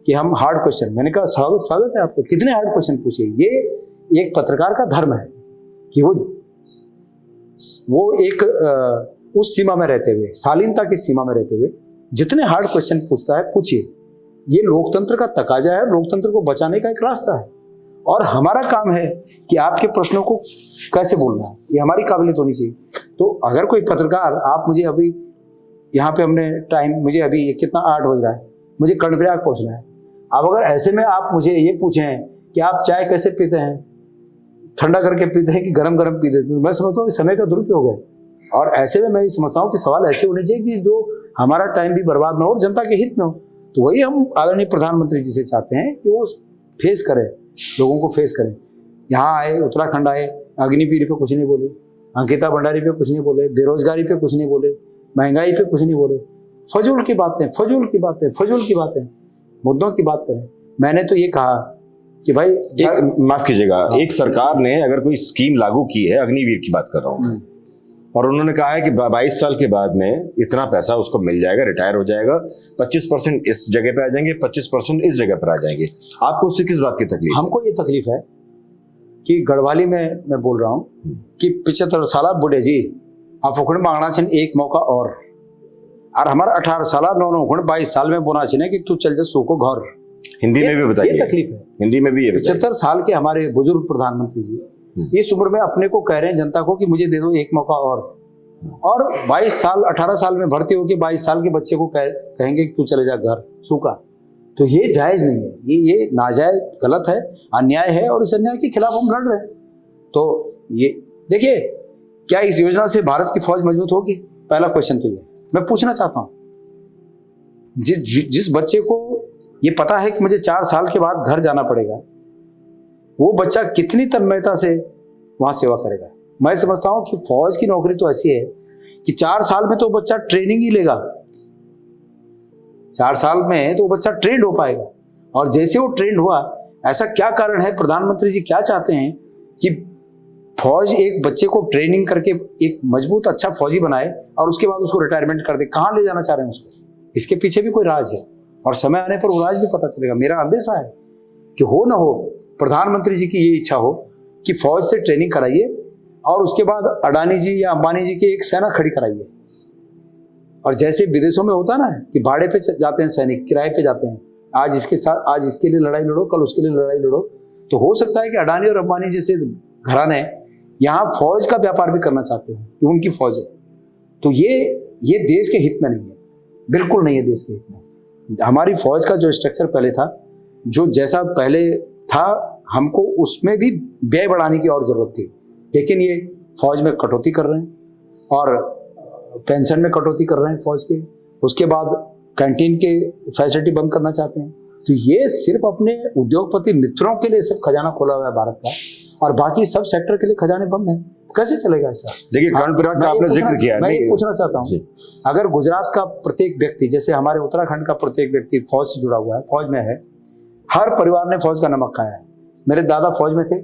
Speaker 1: कि हम हार्ड क्वेश्चन, मैंने कहा स्वागत है आपको, कितने हार्ड क्वेश्चन पूछे। ये एक पत्रकार का धर्म है कि वो एक उस सीमा में रहते हुए, शालीनता की सीमा में रहते हुए जितने हार्ड क्वेश्चन पूछता है पूछिए। ये लोकतंत्र का तकाजा है, लोकतंत्र को बचाने का एक रास्ता है और हमारा काम है कि आपके प्रश्नों को कैसे बोलना है, ये हमारी काबिलियत होनी चाहिए। तो अगर कोई पत्रकार, आप मुझे अभी यहाँ पे हमने टाइम, मुझे अभी कितना 8 बज रहा है, मुझे कर्णप्रयाग पहुँचना है। अब अगर ऐसे में आप मुझे ये पूछें कि आप चाय कैसे पीते हैं, ठंडा करके पीते हैं कि गरम गरम पीते हैं, तो मैं समझता हूँ समय का दुरुपयोग है। और ऐसे में मैं ये समझता हूँ कि सवाल ऐसे होने चाहिए कि जो हमारा टाइम भी बर्बाद ना हो और जनता के हित में हो। तो वही हम आदरणीय प्रधानमंत्री जी से चाहते हैं कि वो फेस करें, लोगों को फेस करें। यहाँ आए, उत्तराखंड आए, अग्निवीर पे कुछ नहीं बोले, अंकिता भंडारी पे कुछ नहीं बोले, बेरोजगारी पे कुछ नहीं बोले, महंगाई पे कुछ नहीं बोले। फजूल की बातें, मुद्दों की बात करें। मैंने तो ये कहा कि भाई
Speaker 2: माफ कीजिएगा, एक सरकार ने अगर कोई स्कीम लागू की है, अग्निवीर की बात कर रहा हूँ, और उन्होंने कहा है कि 22 साल के बाद में इतना पैसा उसको मिल जाएगा, रिटायर हो जाएगा, 25% इस जगह पे आ जाएंगे, 25% इस जगह पर आ जाएंगे। आपको उससे किस बात की तकलीफ?
Speaker 1: हमको ये तकलीफ है कि गढ़वाली में मैं बोल रहा हूँ कि 75 साल बुढ़े जी आप उखड़ मांगना छिन एक मौका और हमारा 18 साल 22 साल में बोना छिने कि तू चल जा सो को घर।
Speaker 2: हिंदी में भी बताइए।
Speaker 1: ये तकलीफ है,
Speaker 2: हिंदी में भी ये
Speaker 1: 75 साल के हमारे बुजुर्ग प्रधानमंत्री जी इस उम्र में अपने को कह रहे हैं जनता को कि मुझे दे दो एक मौका और 22 साल 18 साल में भर्ती होकर 22 साल के बच्चे को कहेंगे कि तू चले जा घर सूखा। तो ये जायज नहीं है, ये नाजायज, गलत है, अन्याय है और इस अन्याय के खिलाफ हम लड़ रहे हैं। तो ये देखिए, क्या इस योजना से भारत की फौज मजबूत होगी? पहला क्वेश्चन तो ये मैं पूछना चाहता हूं। जिस बच्चे को ये पता है कि मुझे 4 साल के बाद घर जाना पड़ेगा, वो बच्चा कितनी तन्मयता से वहां सेवा करेगा? मैं समझता हूं कि फौज की नौकरी तो ऐसी है कि 4 साल में तो बच्चा ट्रेनिंग ही लेगा, 4 साल में तो बच्चा ट्रेंड हो पाएगा। और जैसे वो ट्रेंड हुआ, ऐसा क्या कारण है, प्रधानमंत्री जी क्या चाहते हैं कि फौज एक बच्चे को ट्रेनिंग करके एक मजबूत अच्छा फौजी बनाए और उसके बाद उसको रिटायरमेंट कर दे? कहां ले जाना चाह रहे हैं उसको? इसके पीछे भी कोई राज है और समय आने पर वो राज भी पता चलेगा। मेरा अंदेशा है कि हो ना हो, प्रधानमंत्री जी की ये इच्छा हो कि फौज से ट्रेनिंग कराइए और उसके बाद अडानी जी या अंबानी जी की एक सेना खड़ी कराइए। और जैसे विदेशों में होता है ना कि भाड़े पे जाते हैं सैनिक, किराए पे जाते हैं, आज इसके साथ, आज इसके लिए लड़ाई लड़ो, कल उसके लिए लड़ाई लड़ो। तो हो सकता है कि अडानी और अंबानी जैसे घराने यहाँ फौज का व्यापार भी करना चाहते हैं कि उनकी फौज है। तो ये देश के हित में नहीं है, बिल्कुल नहीं है देश के हित में। हमारी फौज का जो स्ट्रक्चर पहले था, जो जैसा पहले था, हमको उसमें भी व्यय बढ़ाने की और जरूरत थी। लेकिन ये फौज में कटौती कर रहे हैं और पेंशन में कटौती कर रहे हैं फौज के, उसके बाद कैंटीन के फैसिलिटी बंद करना चाहते हैं। तो ये सिर्फ अपने उद्योगपति मित्रों के लिए सब खजाना खोला हुआ है भारत का और बाकी सब सेक्टर के लिए खजाने बंद हैं। कैसे चलेगा ऐसा?
Speaker 2: देखिए, कर्णप्रयाग का आपने जिक्र किया,
Speaker 1: मैं ये पूछना चाहता हूँ, अगर गुजरात का प्रत्येक व्यक्ति, जैसे हमारे उत्तराखंड का प्रत्येक व्यक्ति फौज से जुड़ा हुआ है, फौज में है, हर परिवार ने फौज का नमक खाया है। मेरे दादा फौज में थे,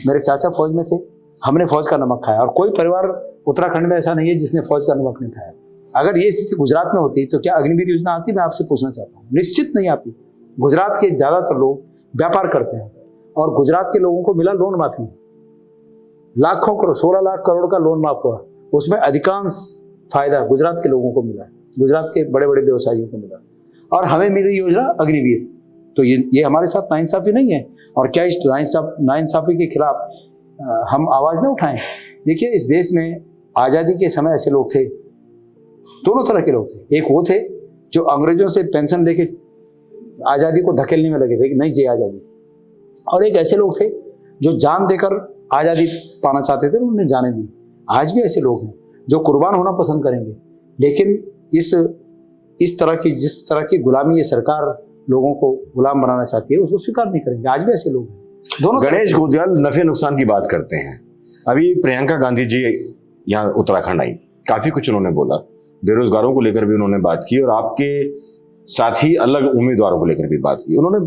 Speaker 1: मेरे चाचा फौज में थे, हमने फौज का नमक खाया और कोई परिवार उत्तराखंड में ऐसा नहीं है जिसने फौज का नमक नहीं खाया। अगर ये स्थिति गुजरात में होती तो क्या अग्निवीर योजना आती? मैं आपसे पूछना चाहता हूँ। निश्चित नहीं आती। गुजरात के ज्यादातर लोग व्यापार करते हैं और गुजरात के लोगों को मिला लोन माफी, लाखों करोड़, 16 लाख करोड़ का लोन माफ हुआ, उसमें अधिकांश फायदा गुजरात के लोगों को मिला, गुजरात के बड़े बड़े व्यवसायियों को मिला और हमें मिली योजना अग्निवीर। तो ये हमारे साथ नाइंसाफी नहीं है। और क्या इस नाइंसाफी के खिलाफ हम आवाज न उठाएं? देखिए, इस देश में आज़ादी के समय ऐसे लोग थे, दोनों तरह के लोग थे। एक वो थे जो अंग्रेजों से पेंशन लेके आज़ादी को धकेलने में लगे थे कि नहीं चाहिए आज़ादी, और एक ऐसे लोग थे जो जान देकर आज़ादी पाना चाहते थे, उन्होंने जाने दी। आज भी ऐसे लोग हैं जो कुर्बान होना पसंद करेंगे, लेकिन इस तरह की, जिस तरह की गुलामी ये सरकार लोगों को गुलाम बनाना चाहती है, उसको स्वीकार नहीं करेंगे। आज भी ऐसे लोग हैं। दोनों
Speaker 2: गणेश गुर्जर नफे नुकसान की बात करते हैं। अभी प्रियंका गांधी जी यहाँ उत्तराखंड आई, काफी कुछ उन्होंने बोला, बेरोजगारों को लेकर भी उन्होंने बात की और आपके साथ ही अलग उम्मीदवारों को लेकर भी बात की। उन्होंने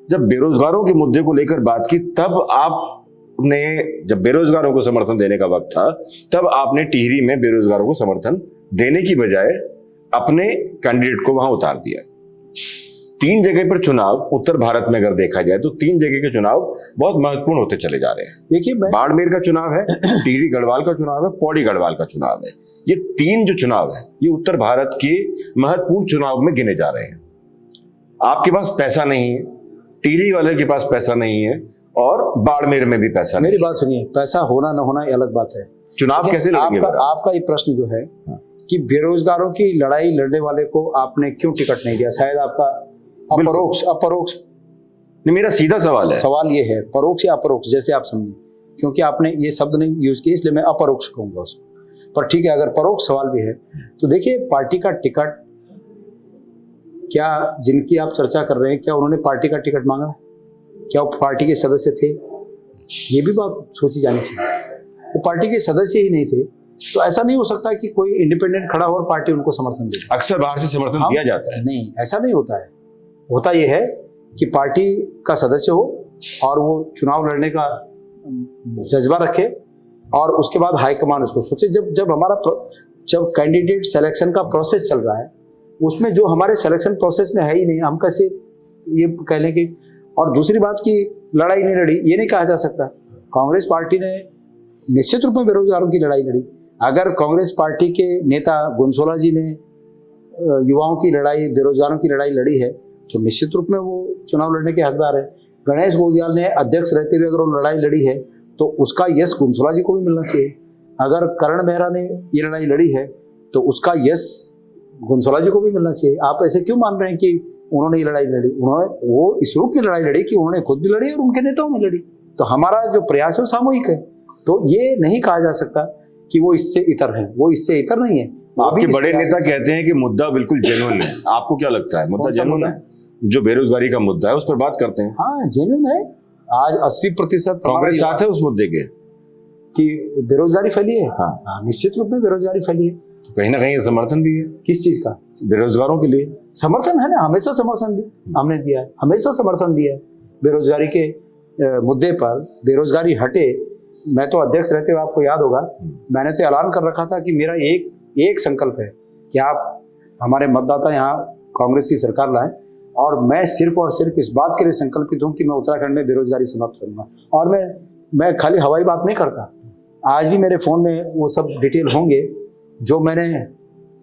Speaker 2: जब बेरोजगारों के मुद्दे को लेकर बात की तब आपने, जब बेरोजगारों को समर्थन देने का वक्त था तब आपने टिहरी में बेरोजगारों को समर्थन देने की बजाय अपने कैंडिडेट को वहां उतार दिया। 3 जगह पर चुनाव उत्तर भारत में अगर देखा जाए तो 3 जगह के चुनाव बहुत महत्वपूर्ण होते चले जा रहे हैं।
Speaker 1: देखिए,
Speaker 2: बाड़मेर का चुनाव है, टिहरी गढ़वाल का चुनाव है, पौड़ी गढ़वाल का चुनाव है। ये 3 जो चुनाव है ये उत्तर भारत के महत्वपूर्ण चुनाव में गिने जा रहे हैं। आपके पास पैसा नहीं है, टिहरी वाले के पास पैसा नहीं है और बाड़मेर में भी पैसा नहीं।
Speaker 1: मेरी बात सुनिए, पैसा होना न होना ये अलग बात है।
Speaker 2: चुनाव कैसे लड़ेंगे?
Speaker 1: आपका ये प्रश्न जो है कि बेरोजगारों की लड़ाई लड़ने वाले को आपने क्यों टिकट नहीं दिया, शायद आपका अपरोक्ष
Speaker 2: नहीं, मेरा सीधा सवाल है।
Speaker 1: सवाल ये है, परोक्ष या अपरोक्ष जैसे आप समझे, क्योंकि आपने ये शब्द नहीं यूज किया इसलिए मैं अपरोक्ष कहूंगा उसको। पर ठीक है, अगर परोक्ष सवाल भी है तो देखिए, पार्टी का टिकट, क्या जिनकी आप चर्चा कर रहे हैं क्या उन्होंने पार्टी का टिकट मांगा? क्या वो पार्टी के सदस्य थे? ये भी बात सोची जानी चाहिए। वो पार्टी के सदस्य ही नहीं थे तो ऐसा नहीं हो सकता कि कोई इंडिपेंडेंट खड़ा हो और पार्टी उनको समर्थन दे।
Speaker 2: अक्सर बाहर से समर्थन दिया जाता है।
Speaker 1: नहीं, ऐसा नहीं होता है। होता यह है कि पार्टी का सदस्य हो और वो चुनाव लड़ने का जज्बा रखे और उसके बाद हाईकमान उसको सोचे। जब कैंडिडेट सिलेक्शन का प्रोसेस चल रहा है उसमें जो हमारे सिलेक्शन प्रोसेस में है ही नहीं, हम कैसे ये कह लें कि। और दूसरी बात की लड़ाई नहीं लड़ी, ये नहीं कहा जा सकता। कांग्रेस पार्टी ने निश्चित रूप में बेरोजगारों की लड़ाई लड़ी। अगर कांग्रेस पार्टी के नेता गुनसोला जी ने युवाओं की लड़ाई, बेरोजगारों की लड़ाई लड़ी है तो निश्चित रूप में वो चुनाव लड़ने के हकदार है। गणेश गोदियाल ने अध्यक्ष रहते हुए अगर वो लड़ाई लड़ी है तो उसका यश गुनसोला जी को भी मिलना चाहिए। अगर करण मेहरा ने ये लड़ाई लड़ी है तो उसका यश गुनसोला जी को भी मिलना चाहिए। आप ऐसे क्यों मान रहे हैं कि उन्होंने ये लड़ाई लड़ी? वो इस रूप में लड़ाई लड़ी कि उन्होंने खुद भी लड़ी और उनके नेताओं ने लड़ी। तो हमारा जो प्रयास है वो सामूहिक है। तो ये नहीं कहा जा सकता कि वो इससे इतर है, वो इससे इतर नहीं है।
Speaker 2: आपके बड़े नेता कहते हैं कि मुद्दा बिल्कुल जेन्युइन है। आपको क्या लगता है, मुद्दा जेन्युइन है? जो बेरोजगारी का मुद्दा है उस पर बात करते हैं।
Speaker 1: हाँ, जेन्युइन है। आज 80%
Speaker 2: कांग्रेस साथ है उस मुद्दे के
Speaker 1: कि बेरोजगारी फैली है।
Speaker 2: हाँ,
Speaker 1: निश्चित रूप में बेरोजगारी फैली है।
Speaker 2: कहीं ना कहीं समर्थन भी है।
Speaker 1: किस चीज का?
Speaker 2: बेरोजगारों के लिए
Speaker 1: समर्थन है ना, हमेशा समर्थन हमने दिया है, हमेशा समर्थन दिया है बेरोजगारी के मुद्दे पर। बेरोजगारी हटे, मैं तो अध्यक्ष रहते हुए आपको याद होगा मैंने तो ऐलान कर रखा था कि मेरा एक संकल्प है कि आप हमारे मतदाता यहाँ कांग्रेस की सरकार लाएं और मैं सिर्फ और सिर्फ इस बात के लिए संकल्पित हूँ कि मैं उत्तराखंड में बेरोजगारी समाप्त करूंगा। और मैं खाली हवाई बात नहीं करता, आज भी मेरे फोन में वो सब डिटेल होंगे जो मैंने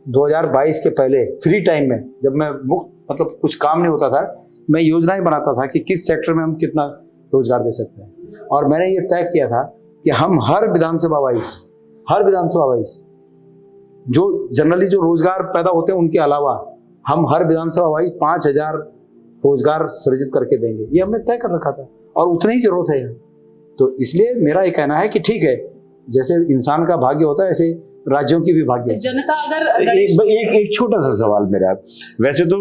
Speaker 1: 2022 के पहले फ्री टाइम में, जब मैं मतलब कुछ काम नहीं होता था, मैं योजनाएं बनाता था कि किस सेक्टर में हम कितना रोजगार दे सकते हैं। और मैंने ये तय किया था कि हम हर विधानसभा वाइज जो जनरली जो रोजगार पैदा होते हैं उनके अलावा हम हर विधानसभा वाइज 5000 रोजगार सृजित करके देंगे। ये हमने तय कर रखा था और उतनी ही जरूरत है। तो इसलिए मेरा ये कहना है कि ठीक है, जैसे इंसान का भाग्य होता है ऐसे राज्यों की भी भाग्य है।
Speaker 3: जनता अगर
Speaker 2: एक छोटा सा सवाल मेरा, वैसे तो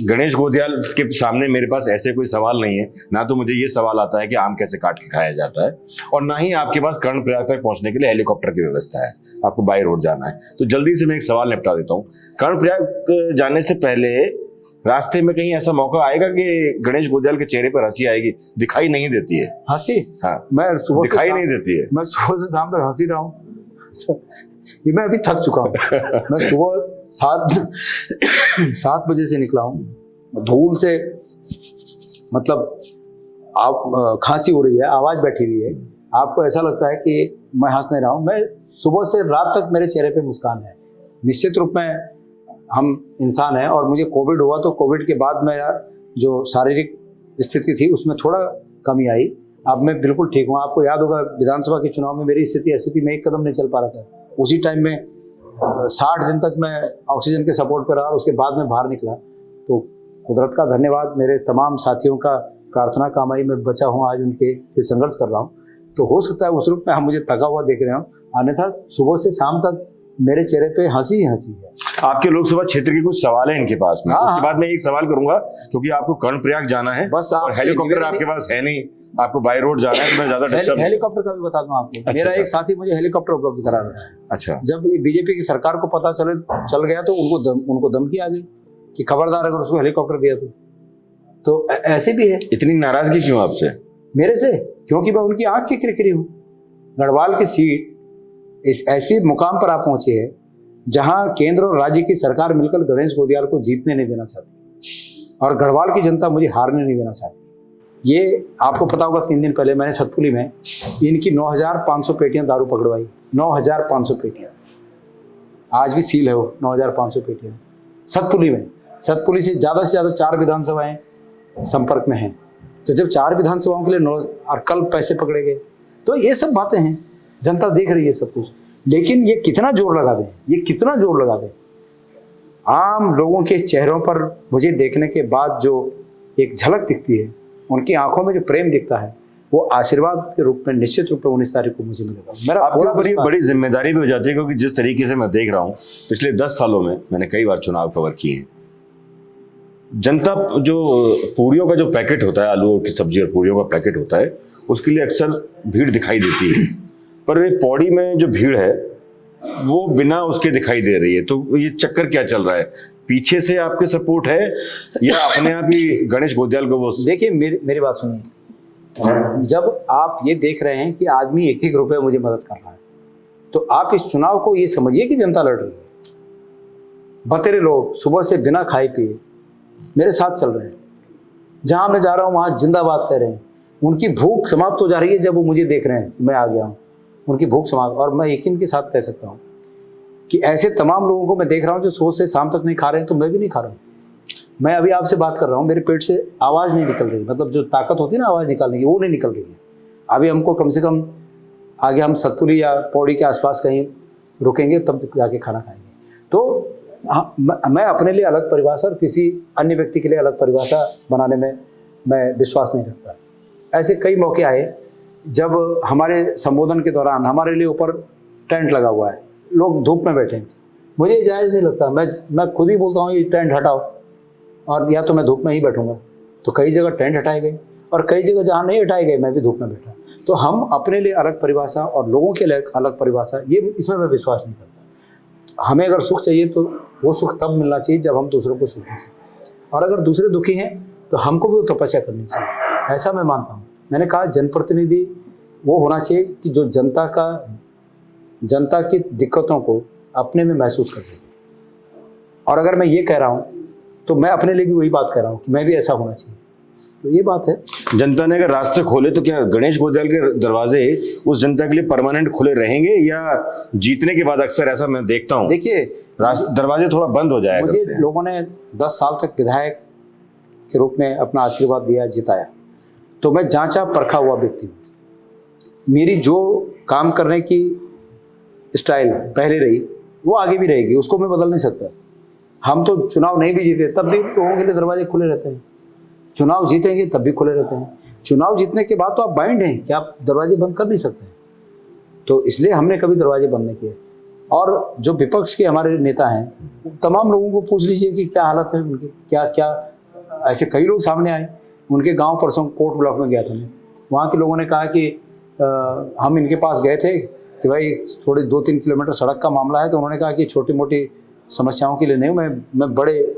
Speaker 2: गणेश गोदियाल के सामने मेरे पास ऐसे कोई सवाल नहीं है, ना तो मुझे ये सवाल आता है कि आम कैसे काट के खाया जाता है और ना ही आपके पास कर्णप्रयाग तक पहुंचने के लिए हेलीकॉप्टर की व्यवस्था है, आपको बाय रोड जाना है। तो जल्दी से मैं एक सवाल निपटा देता हूँ। कर्णप्रयाग जाने से पहले रास्ते में कहीं ऐसा मौका आएगा कि गणेश गोदियाल के चेहरे पर हंसी आएगी? दिखाई नहीं देती है
Speaker 1: हंसी।
Speaker 2: हाँ,
Speaker 1: मैं सुबह
Speaker 2: दिखाई नहीं देती है।
Speaker 1: मैं सुबह से शाम तक हंसी रहा हूँ। ये मैं अभी थक चुका हूँ। मैं सुबह 7 बजे से निकला हूँ, धूल से मतलब आप खांसी हो रही है, आवाज बैठी हुई है, आपको ऐसा लगता है कि मैं हंस नहीं रहा हूँ। मैं सुबह से रात तक मेरे चेहरे पे मुस्कान है। निश्चित रूप में हम इंसान हैं और मुझे कोविड हुआ तो कोविड के बाद मेरा जो शारीरिक स्थिति थी उसमें थोड़ा कमी आई। अब मैं बिल्कुल ठीक हूँ। आपको याद होगा विधानसभा के चुनाव में मेरी स्थिति ऐसी थी, मैं एक कदम नहीं चल पा रहा था। उसी टाइम में 60 दिन तक मैं ऑक्सीजन के सपोर्ट पर रहा और उसके बाद में बाहर निकला। तो कुदरत का धन्यवाद, मेरे तमाम साथियों का प्रार्थना कामयाबी में बचा हूँ, आज उनके लिए संघर्ष कर रहा हूँ। तो हो सकता है उस रूप में हम मुझे थका हुआ देख रहे हो, अन्यथा सुबह से शाम तक मेरे चेहरे पे हंसी ही हंसी है।
Speaker 2: आपके लोकसभा क्षेत्र के कुछ सवाल है इनके पास में, उसके बाद मैं एक सवाल करूंगा क्योंकि आपको कर्णप्रयाग जाना है
Speaker 1: बस
Speaker 2: और हेलीकॉप्टर आपके पास है नहीं, आपको बाय रोड जाना है तो मैं ज्यादा डिस्टर्ब।
Speaker 1: हेलीकॉप्टर का भी बता दूं आपको,
Speaker 2: अच्छा,
Speaker 1: मेरा
Speaker 2: अच्छा।
Speaker 1: एक साथी मुझे हेलीकॉप्टर उपलब्ध करा रहा है।
Speaker 2: अच्छा,
Speaker 1: जब बीजेपी की सरकार को पता चल गया तो उनको धमकी आ गई कि खबरदार अगर उसको हेलीकॉप्टर दिया तो ऐसे भी है।
Speaker 2: इतनी नाराजगी क्यों आपसे?
Speaker 1: मेरे से? क्योंकि मैं उनकी आंख की किरकिरी हूँ। गढ़वाल की सीट इस ऐसी मुकाम पर आप पहुंचे हैं जहां केंद्र और राज्य की सरकार मिलकर गणेश गोदियाल को जीतने नहीं देना चाहती और गढ़वाल की जनता मुझे हारने नहीं देना चाहती। ये आपको पता होगा, 3 दिन पहले मैंने सतपुली में इनकी 9,500 पेटियां दारू पकड़वाई। 9,500 पेटियां आज भी सील है वो 9,500 पेटियां सतपुली में। सतपुली से ज़्यादा 4 विधानसभाएं संपर्क में हैं। तो जब 4 विधानसभाओं के लिए 9 और कल पैसे पकड़े गए, तो ये सब बातें हैं, जनता देख रही है सब कुछ। लेकिन ये कितना जोर लगा दें, ये कितना जोर लगा दें, आम लोगों के चेहरों पर मुझे देखने के बाद जो एक झलक दिखती है, उनकी आंखों में जो प्रेम दिखता है, वो आशीर्वाद के रूप में निश्चित रूप में 19 तारीख को मुझे मिलेगा। मेरा
Speaker 2: आपके ऊपर ये बड़ी जिम्मेदारी भी हो जाती है, क्योंकि जिस तरीके से मैं देख रहा हूँ पिछले 10 सालों में मैंने कई बार चुनाव कवर किए हैं। जनता जो पूरियों का जो पैकेट होता है, आलू की सब्जी और पूरियों का पैकेट होता है, उसके लिए अक्सर भीड़ दिखाई देती है, पर ये पौड़ी में जो भीड़ है वो बिना उसके दिखाई दे रही है। तो ये चक्कर क्या चल रहा है? पीछे से आपके सपोर्ट है या अपने आप ही गणेश गोदियाल को वो?
Speaker 1: देखिए, मेरी बात सुनिए। जब आप ये देख रहे हैं कि आदमी 1-1 रुपये मुझे मदद कर रहा है, तो आप इस चुनाव को ये समझिए कि जनता लड़ रही है। बतेरे लोग सुबह से बिना खाए पिए मेरे साथ चल रहे हैं, जहाँ मैं जा रहा हूँ वहाँ जिंदाबाद कह रहे हैं। उनकी भूख समाप्त हो जा रही है जब वो मुझे देख रहे हैं, मैं आ गया हूँ, उनकी भूख समाप्त। और मैं यकीन के साथ कह सकता हूँ कि ऐसे तमाम लोगों को मैं देख रहा हूँ जो सुबह से शाम तक नहीं खा रहे हैं, तो मैं भी नहीं खा रहा हूँ। मैं अभी आपसे बात कर रहा हूँ, मेरे पेट से आवाज़ नहीं निकल रही, मतलब जो ताकत होती है ना आवाज़ निकालने की, वो नहीं निकल रही है। अभी हमको कम से कम आगे हम सतपुली या पौड़ी के आसपास कहीं रुकेंगे, तब जाके खाना खाएंगे। तो हाँ, मैं अपने लिए अलग परिभाषा और किसी अन्य व्यक्ति के लिए अलग परिभाषा बनाने में मैं विश्वास नहीं रखता। ऐसे कई मौके आए जब हमारे संबोधन के दौरान हमारे लिए ऊपर टेंट लगा हुआ है, लोग धूप में बैठे हैं, मुझे जायज़ नहीं लगता। मैं खुद ही बोलता हूँ ये टेंट हटाओ, और या तो मैं धूप में ही बैठूंगा। तो कई जगह टेंट हटाए गए और कई जगह जहाँ नहीं हटाए गए मैं भी धूप में बैठा। तो हम अपने लिए अलग परिभाषा और लोगों के लिए अलग परिभाषा, ये इसमें मैं विश्वास नहीं करता। हमें अगर सुख चाहिए तो वो सुख तब मिलना चाहिए जब हम दूसरों को सुख दे सकें, और अगर दूसरे दुखी हैं तो हमको भी वो तपस्या करनी चाहिए, ऐसा मैं मानता हूँ। मैंने कहा जनप्रतिनिधि वो होना चाहिए कि जो जनता की दिक्कतों को अपने में महसूस कर सके। और अगर मैं ये कह रहा हूँ तो मैं अपने लिए भी वही बात कह रहा हूँ कि मैं भी ऐसा होना चाहिए। तो ये बात है।
Speaker 2: जनता ने अगर रास्ते खोले तो क्या गणेश गोदियाल के दरवाजे उस जनता के लिए परमानेंट खुले रहेंगे, या जीतने के बाद अक्सर ऐसा मैं देखता हूँ
Speaker 1: देखिए
Speaker 2: दरवाजे थोड़ा बंद हो जाएगा?
Speaker 1: मुझे लोगों ने 10 साल तक विधायक के रूप में अपना आशीर्वाद दिया, जिताया, तो मैं जांचा परखा हुआ व्यक्ति हूँ। मेरी जो काम करने की स्टाइल पहले रही वो आगे भी रहेगी, उसको मैं बदल नहीं सकता। हम तो चुनाव नहीं भी जीते तब भी लोगों के लिए दरवाजे खुले रहते हैं, चुनाव जीतेंगे तब भी खुले रहते हैं। चुनाव जीतने के बाद तो आप बाइंड हैं कि आप दरवाजे बंद कर नहीं सकते। तो इसलिए हमने कभी दरवाजे बंद नहीं किए। और जो विपक्ष के हमारे नेता हैं, तमाम लोगों को पूछ लीजिए कि क्या हालत है उनकी, क्या ऐसे कई लोग सामने आए। उनके गांव परसों कोर्ट ब्लॉक में गया था मैं, वहाँ के लोगों ने कहा कि हम इनके पास गए थे कि भाई थोड़ी 2-3 किलोमीटर सड़क का मामला है, तो उन्होंने कहा कि छोटी मोटी समस्याओं के लिए नहीं, मैं बड़े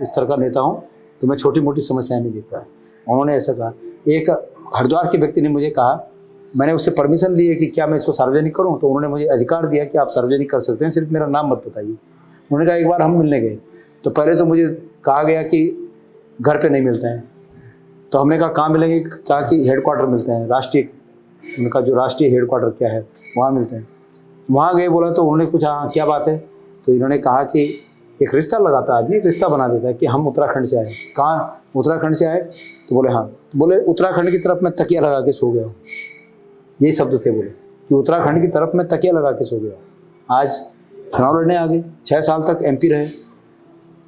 Speaker 1: स्तर का नेता हूँ तो मैं छोटी मोटी समस्याएं नहीं देखता। उन्होंने ऐसा कहा। एक हरिद्वार के व्यक्ति ने मुझे कहा, मैंने उससे परमिशन ली है कि क्या मैं इसको सार्वजनिक करूं, तो उन्होंने मुझे अधिकार दिया कि आप सार्वजनिक कर सकते हैं, सिर्फ मेरा नाम मत बताइए। उन्होंने कहा एक बार हम मिलने गए तो पहले तो मुझे कहा गया कि घर पे नहीं मिलते हैं, तो हमने कहा कहाँ मिलेंगे, कहा कि हेडक्वार्टर मिलते हैं, राष्ट्रीय, उनका जो राष्ट्रीय हेडक्वार्टर क्या है वहाँ मिलते हैं। वहाँ गए, बोला तो उन्होंने पूछा हाँ क्या बात है, तो इन्होंने कहा कि एक रिश्ता लगाता है आदमी, एक रिश्ता बना देता है कि हम उत्तराखंड से आए। कहाँ उत्तराखंड से आए, तो बोले हाँ, तो बोले उत्तराखंड की तरफ मैं तकिया लगा के सो गया हूँ, यही शब्द थे, बोले कि उत्तराखंड की तरफ मैं तकिया लगा के सो गया। आज चुनाव लड़ने आ गए, 6 साल तक MP रहे।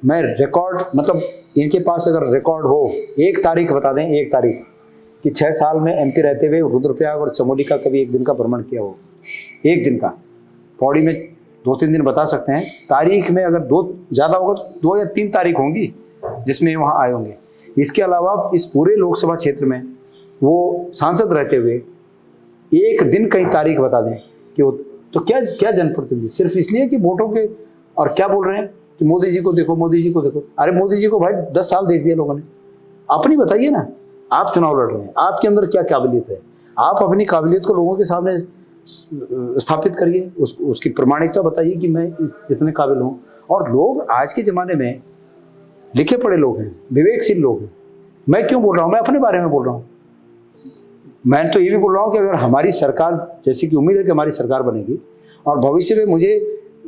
Speaker 1: मैं रिकॉर्ड, मतलब इनके पास अगर रिकॉर्ड हो, एक तारीख बता दें, एक तारीख कि 6 साल में MP रहते हुए रुद्रप्रयाग और चमोली का कभी एक दिन का भ्रमण किया हो, एक दिन का। पौड़ी में 2-3 दिन बता सकते हैं, तारीख में अगर 2 ज़्यादा होगा तो 2 या 3 तारीख होंगी जिसमें वहाँ आए होंगे। इसके अलावा इस पूरे लोकसभा क्षेत्र में वो सांसद रहते हुए एक दिन कहीं तारीख बता दें कि वो, तो क्या क्या जनप्रतिनिधि सिर्फ इसलिए कि वोटों के, और क्या बोल रहे हैं कि मोदी जी को देखो, मोदी जी को देखो। अरे मोदी जी को भाई 10 साल देख दिया लोगों ने, अपनी बताइए ना, आप चुनाव लड़ रहे हैं, आपके अंदर क्या काबिलियत है, आप अपनी काबिलियत को लोगों के सामने स्थापित करिए, उसकी प्रमाणिकता बताइए कि मैं इतने काबिल हूँ। और लोग आज के ज़माने में लिखे पढ़े लोग हैं, विवेकशील लोग हैं। मैं क्यों बोल रहा हूँ, मैं अपने बारे में बोल रहा हूँ। मैं तो ये भी बोल रहा हूँ कि अगर हमारी सरकार, जैसे कि उम्मीद है कि हमारी सरकार बनेगी, और भविष्य में मुझे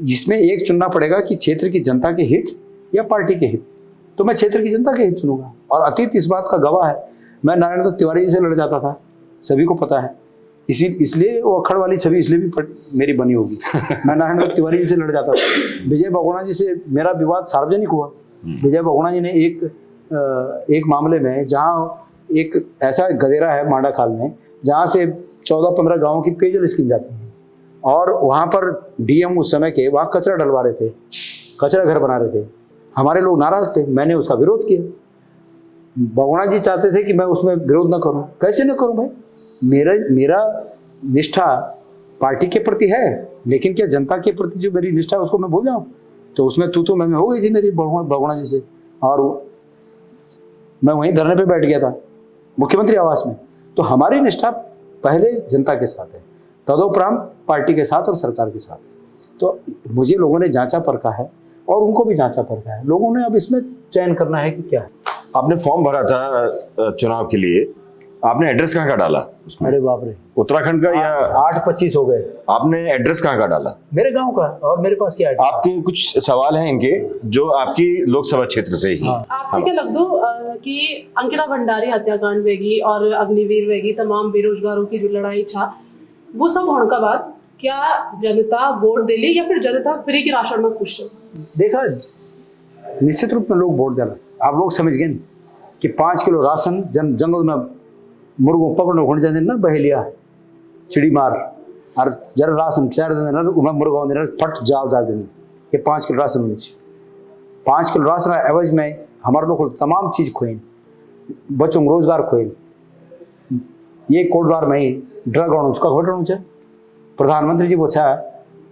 Speaker 1: इसमें एक चुनना पड़ेगा कि क्षेत्र की जनता के हित या पार्टी के हित, तो मैं क्षेत्र की जनता के हित चुनूंगा। और अतीत इस बात का गवाह है, मैं नारायण दत्त तिवारी जी से लड़ जाता था, सभी को पता है। इसलिए वो अखड़ वाली छवि इसलिए भी मेरी बनी होगी। मैं नारायण दत्त तिवारी जी से लड़ जाता था। विजय बहुगुणा जी से मेरा विवाद सार्वजनिक हुआ। विजय बहुगुणा जी ने एक मामले में, जहाँ एक ऐसा गदेरा है मांडा खाल में, जहाँ से 14-15 गाँवों की पेयजल स्कीम जाती है, और वहाँ पर डीएम उस समय के वहाँ कचरा डलवा रहे थे, कचरा घर बना रहे थे। हमारे लोग नाराज थे, मैंने उसका विरोध किया। बहुगुणा जी चाहते थे कि मैं उसमें विरोध न करूं। कैसे न करूं भाई, मेरा निष्ठा पार्टी के प्रति है, लेकिन क्या जनता के प्रति जो मेरी निष्ठा है उसको मैं भूल जाऊं? तो उसमें तू मैं हो गई थी मेरी बहुगुणा जी से, और मैं वहीं धरने पे बैठ गया था मुख्यमंत्री आवास में। तो हमारी निष्ठा पहले जनता के साथ है, तदोपरांत पार्टी के साथ और सरकार के साथ है। तो मुझे लोगों ने जांचा परखा है और उनको भी जांचा परखा है। लोगों ने अब इसमें चयन करना है कि क्या है।
Speaker 2: आपने फॉर्म भरा था चुनाव के लिए, आपने एड्रेस कहाँ का डाला उसमें?
Speaker 1: अरे बाप रे,
Speaker 2: उत्तराखंड का या
Speaker 1: 8-25 हो गए।
Speaker 2: आपने एड्रेस कहाँ का डाला?
Speaker 1: मेरे गांव का, और मेरे पास क्या है।
Speaker 2: आपके कुछ सवाल हैं इनके जो आपकी लोकसभा क्षेत्र से ही।
Speaker 3: आपने क्या लग दो कि अंकिता भंडारी हत्याकांड वेगी और अग्निवीर वेगी तमाम बेरोजगारों की जो लड़ाई था, वो सब होने का बाद क्या जनता वोट दिली या फिर जनता फ्री के राशन में खुश है?
Speaker 1: देखा, निश्चित रूप में लोग वोट देना। आप लोग समझ गए कि 5 किलो राशन जंगल में मुर्गों पकड़ने खोड़ जाते ना, बहेलिया चिड़ी मार, और जरा राशन चार देना ना, मुर्गा देना फट जाल डाल देनी। ये 5 किलो राशन होनी चाहिए। 5 किलो राशन एवज में हमारे लोग को तमाम चीज़ खोएं, बच्चों को रोजगार खोएं। ये कोटद्वार में ही ड्रग और उसका घटना है। प्रधानमंत्री जी पूछा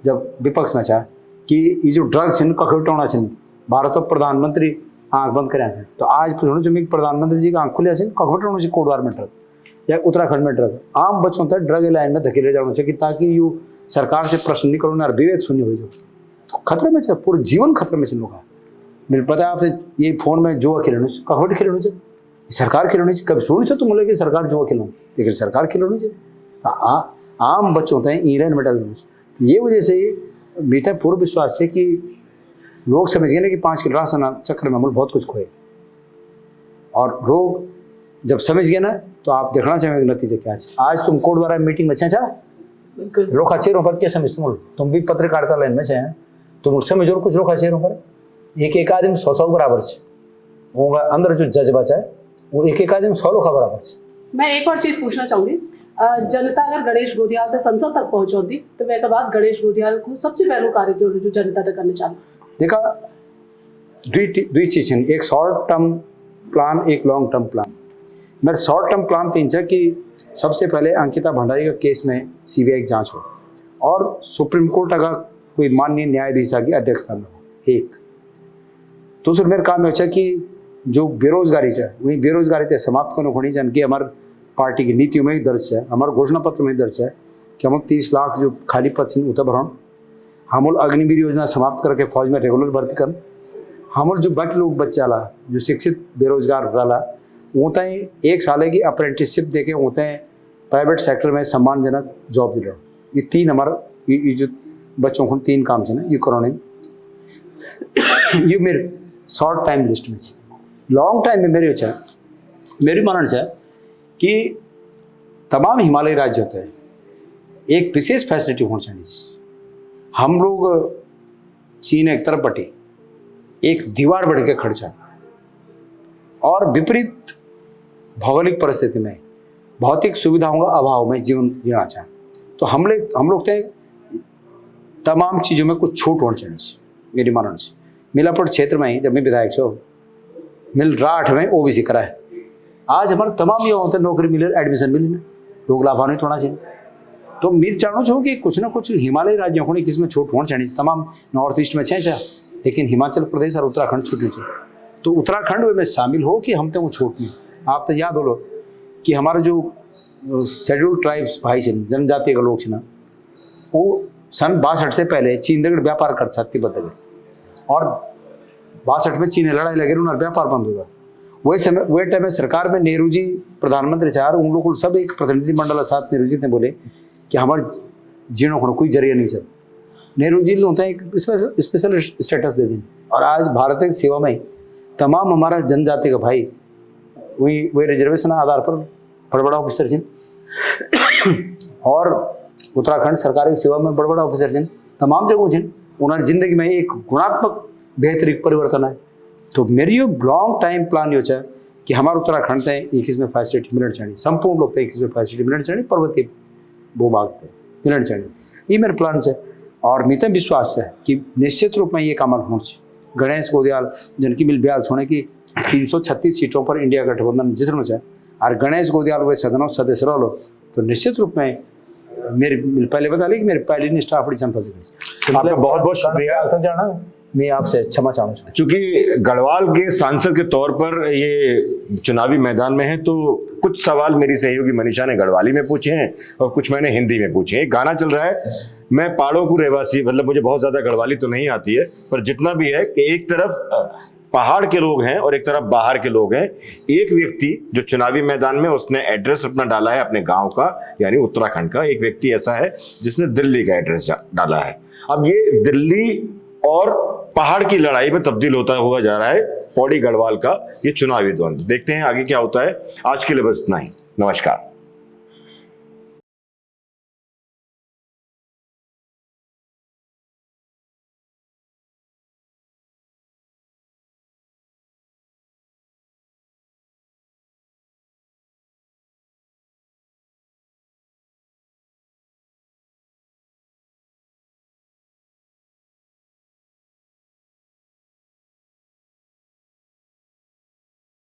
Speaker 1: जब विपक्ष में चाह कि ये जो ड्रग छिन कखोटना छिन, भारत प्रधानमंत्री आँख बंद करें, तो आज प्रधानमंत्री जी का आँख खुले कखोटना चाहिए कोटद्वार में ड्रग या उत्तराखंड में ड्रग। आम बच्चों तक ड्रग लाइन में धकेले जाना चाहिए ताकि यू सरकार से प्रश्न नहीं करो और विवेक शून्य हो जाओ। तो खतरे में चाहिए, पूरे जीवन खतरे में लोग। मेरे पता है आपसे, ये फोन में जुआ खेलने कखोट खेलने चाहिए, सरकार खिलौनी चाहिए। कभी सुन तो बोले कि सरकार जुआ खिलौनी, लेकिन सरकार खिलौनी चाहिए आम बच्चों तक ईरान में डाल। ये वजह से मीठा पूर्व विश्वास है कि लोग समझ गए ना कि 5 किलो राशन चक्र में बहुत कुछ खोए, और लोग जब समझ गए ना तो आप देखना चाहेंगे नतीजे क्या है। आज तुम कोटद्वारा मीटिंग में छा लोखा चेहरों पर क्या समझ तुम भी पत्रकारिता लाइन में छे, तुम समझो कुछ लोखा चेहरों पर एक आदमी 100 बराबर है, वो अंदर जो जज्बा है वो एक आदमी 100 लोखा बराबर है।
Speaker 3: मैं एक और चीज पूछना चाहूंगी, जनता अगर गणेश गोदियाल तक संसद तक पहुंचती तो वह बाद गणेश गोदियाल को सबसे पहले कार्य जो जनता तक करना चाहती।
Speaker 1: देखा, दुई चीज है, एक शॉर्ट टर्म प्लान, एक लॉन्ग टर्म प्लान। मेरा शॉर्ट टर्म प्लान तीन है कि सबसे पहले अंकिता भंडारी का केस में सीबीआई की जांच हो और सुप्रीम कोर्ट का कोई माननीय न्यायाधीश की अध्यक्षता में हो। एक दूसरा मेरा काम है कि जो बेरोजगारी है वही बेरोजगारी समाप्त करने होनी चाहिए, कि हमारे पार्टी की नीतियों में ही दर्ज है, हमारे घोषणा पत्र में दर्ज है कि हम 30 लाख जो खाली पद से उतर भरण, हम अग्निवीर योजना समाप्त करके फौज में रेगुलर भर्ती कर, हम जो बाकी लोग बच्चा ला जो शिक्षित बेरोजगार रहा वो 1 साल की अप्रेंटिसशिप देके वो प्राइवेट सेक्टर में सम्मानजनक जॉब दिला। ये 3 हमारा ये जो बच्चों को 3 काम है ना ये कराने, ये मेरे शॉर्ट टाइम लिस्ट में। लॉन्ग टाइम में मेरी मानना है कि तमाम हिमालयी राज्य होते हैं एक विशेष फैसिलिटी होनी चाहिए। हम लोग चीन एक तरफ बटे एक दीवार बढ़ के खर्चा, और विपरीत भौगोलिक परिस्थिति में भौतिक सुविधाओं का अभाव में जीवन जीना चाहें, तो हम लोग तमाम चीज़ों में कुछ छूट होनी चाहिए। मेरी मानना से मिलापुर क्षेत्र में ही जब मैं विधायक छो मिल राठ में ओबीसी करा है, आज हमारे तमाम युवा होते नौकरी मिले एडमिशन मिली ना लोग लाभान्वित होना चाहिए। तो मैं चाहूँ छूँ कि कुछ ना कुछ हिमालय राज्यों को किसमें छूट होनी चाहिए। तमाम नॉर्थ ईस्ट में छः लेकिन हिमाचल प्रदेश और उत्तराखंड छूटनी चाहिए। तो उत्तराखंड में शामिल हो कि हम तो वो छूट नहीं। आप तो याद हो लो कि हमारे जो शेड्यूल्ड ट्राइब्स भाई से जनजाति के लोग ना वो सन 62 से पहले चीन दगड़ व्यापार कर सकती बदल और 62 में चीन लड़ाई लगे उन्हें व्यापार बंद होगा। वही समय वही टाइम में सरकार में नेहरू जी प्रधानमंत्री चार उन लोगों को सब एक प्रतिनिधिमंडल साथ नेहरू जी ने बोले कि हमारे जीणों को कोई जरिया नहीं चल। नेहरू जी ने होता है एक स्पेशल स्टेटस दे दें और आज भारत की सेवा में तमाम हमारा जनजाति का भाई वही रिजर्वेशन आधार पर बड़ा बड़ा ऑफिसर जिन और उत्तराखंड सरकार की सेवा में बड़ा बड़ा ऑफिसर जिन तमाम जगहों जिन उन्होंने जिंदगी में एक गुणात्मक बेहतरीन परिवर्तन है। तो मेरी यो लॉन्ग टाइम प्लान यो है कि हमारे उत्तराखंड से एक इसमें फैसिलिटी मिलना चाहिए। संपूर्ण लोग एक इसमें फैसिलिटी मिलना चाहिए। पर्वतीय भूभाग पे मिलना चाहिए। ये मेरे प्लान है और मित विश्वास है कि निश्चित रूप में ये काम होना चाहिए। गणेश गोदियाल जिनकी मिल ब्याल होने की 336 सीटों पर इंडिया गठबंधन जीतना चाहे और गणेश गोदियाल वे सदनों सदस्य रहो तो निश्चित रूप में मेरे पहले बता ली कि मेरी पहली निष्ठा अपनी जनपद
Speaker 2: आपका बहुत बहुत शुक्रिया।
Speaker 1: जाना मैं आपसे क्षमा चाहूँगा
Speaker 2: चूंकि गढ़वाल के सांसद के तौर पर ये चुनावी मैदान में है तो कुछ सवाल मेरी सहयोगी मनीषा ने गढ़वाली में पूछे हैं और कुछ मैंने हिंदी में पूछे हैं। एक गाना चल रहा है, मैं पहाड़ों को रहवासी, मतलब मुझे बहुत ज्यादा गढ़वाली तो नहीं आती है पर जितना भी है कि एक तरफ पहाड़ के लोग हैं और एक तरफ बाहर के लोग हैं। एक व्यक्ति जो चुनावी मैदान में उसने एड्रेस अपना डाला है अपने गांव का यानी उत्तराखंड का, एक व्यक्ति ऐसा है जिसने दिल्ली का एड्रेस डाला है। अब ये दिल्ली और पहाड़ की लड़ाई में तब्दील होता हुआ जा रहा है पौड़ी गढ़वाल का ये चुनावी द्वंद्व। देखते हैं आगे क्या होता है। आज के लिए बस इतना ही। नमस्कार।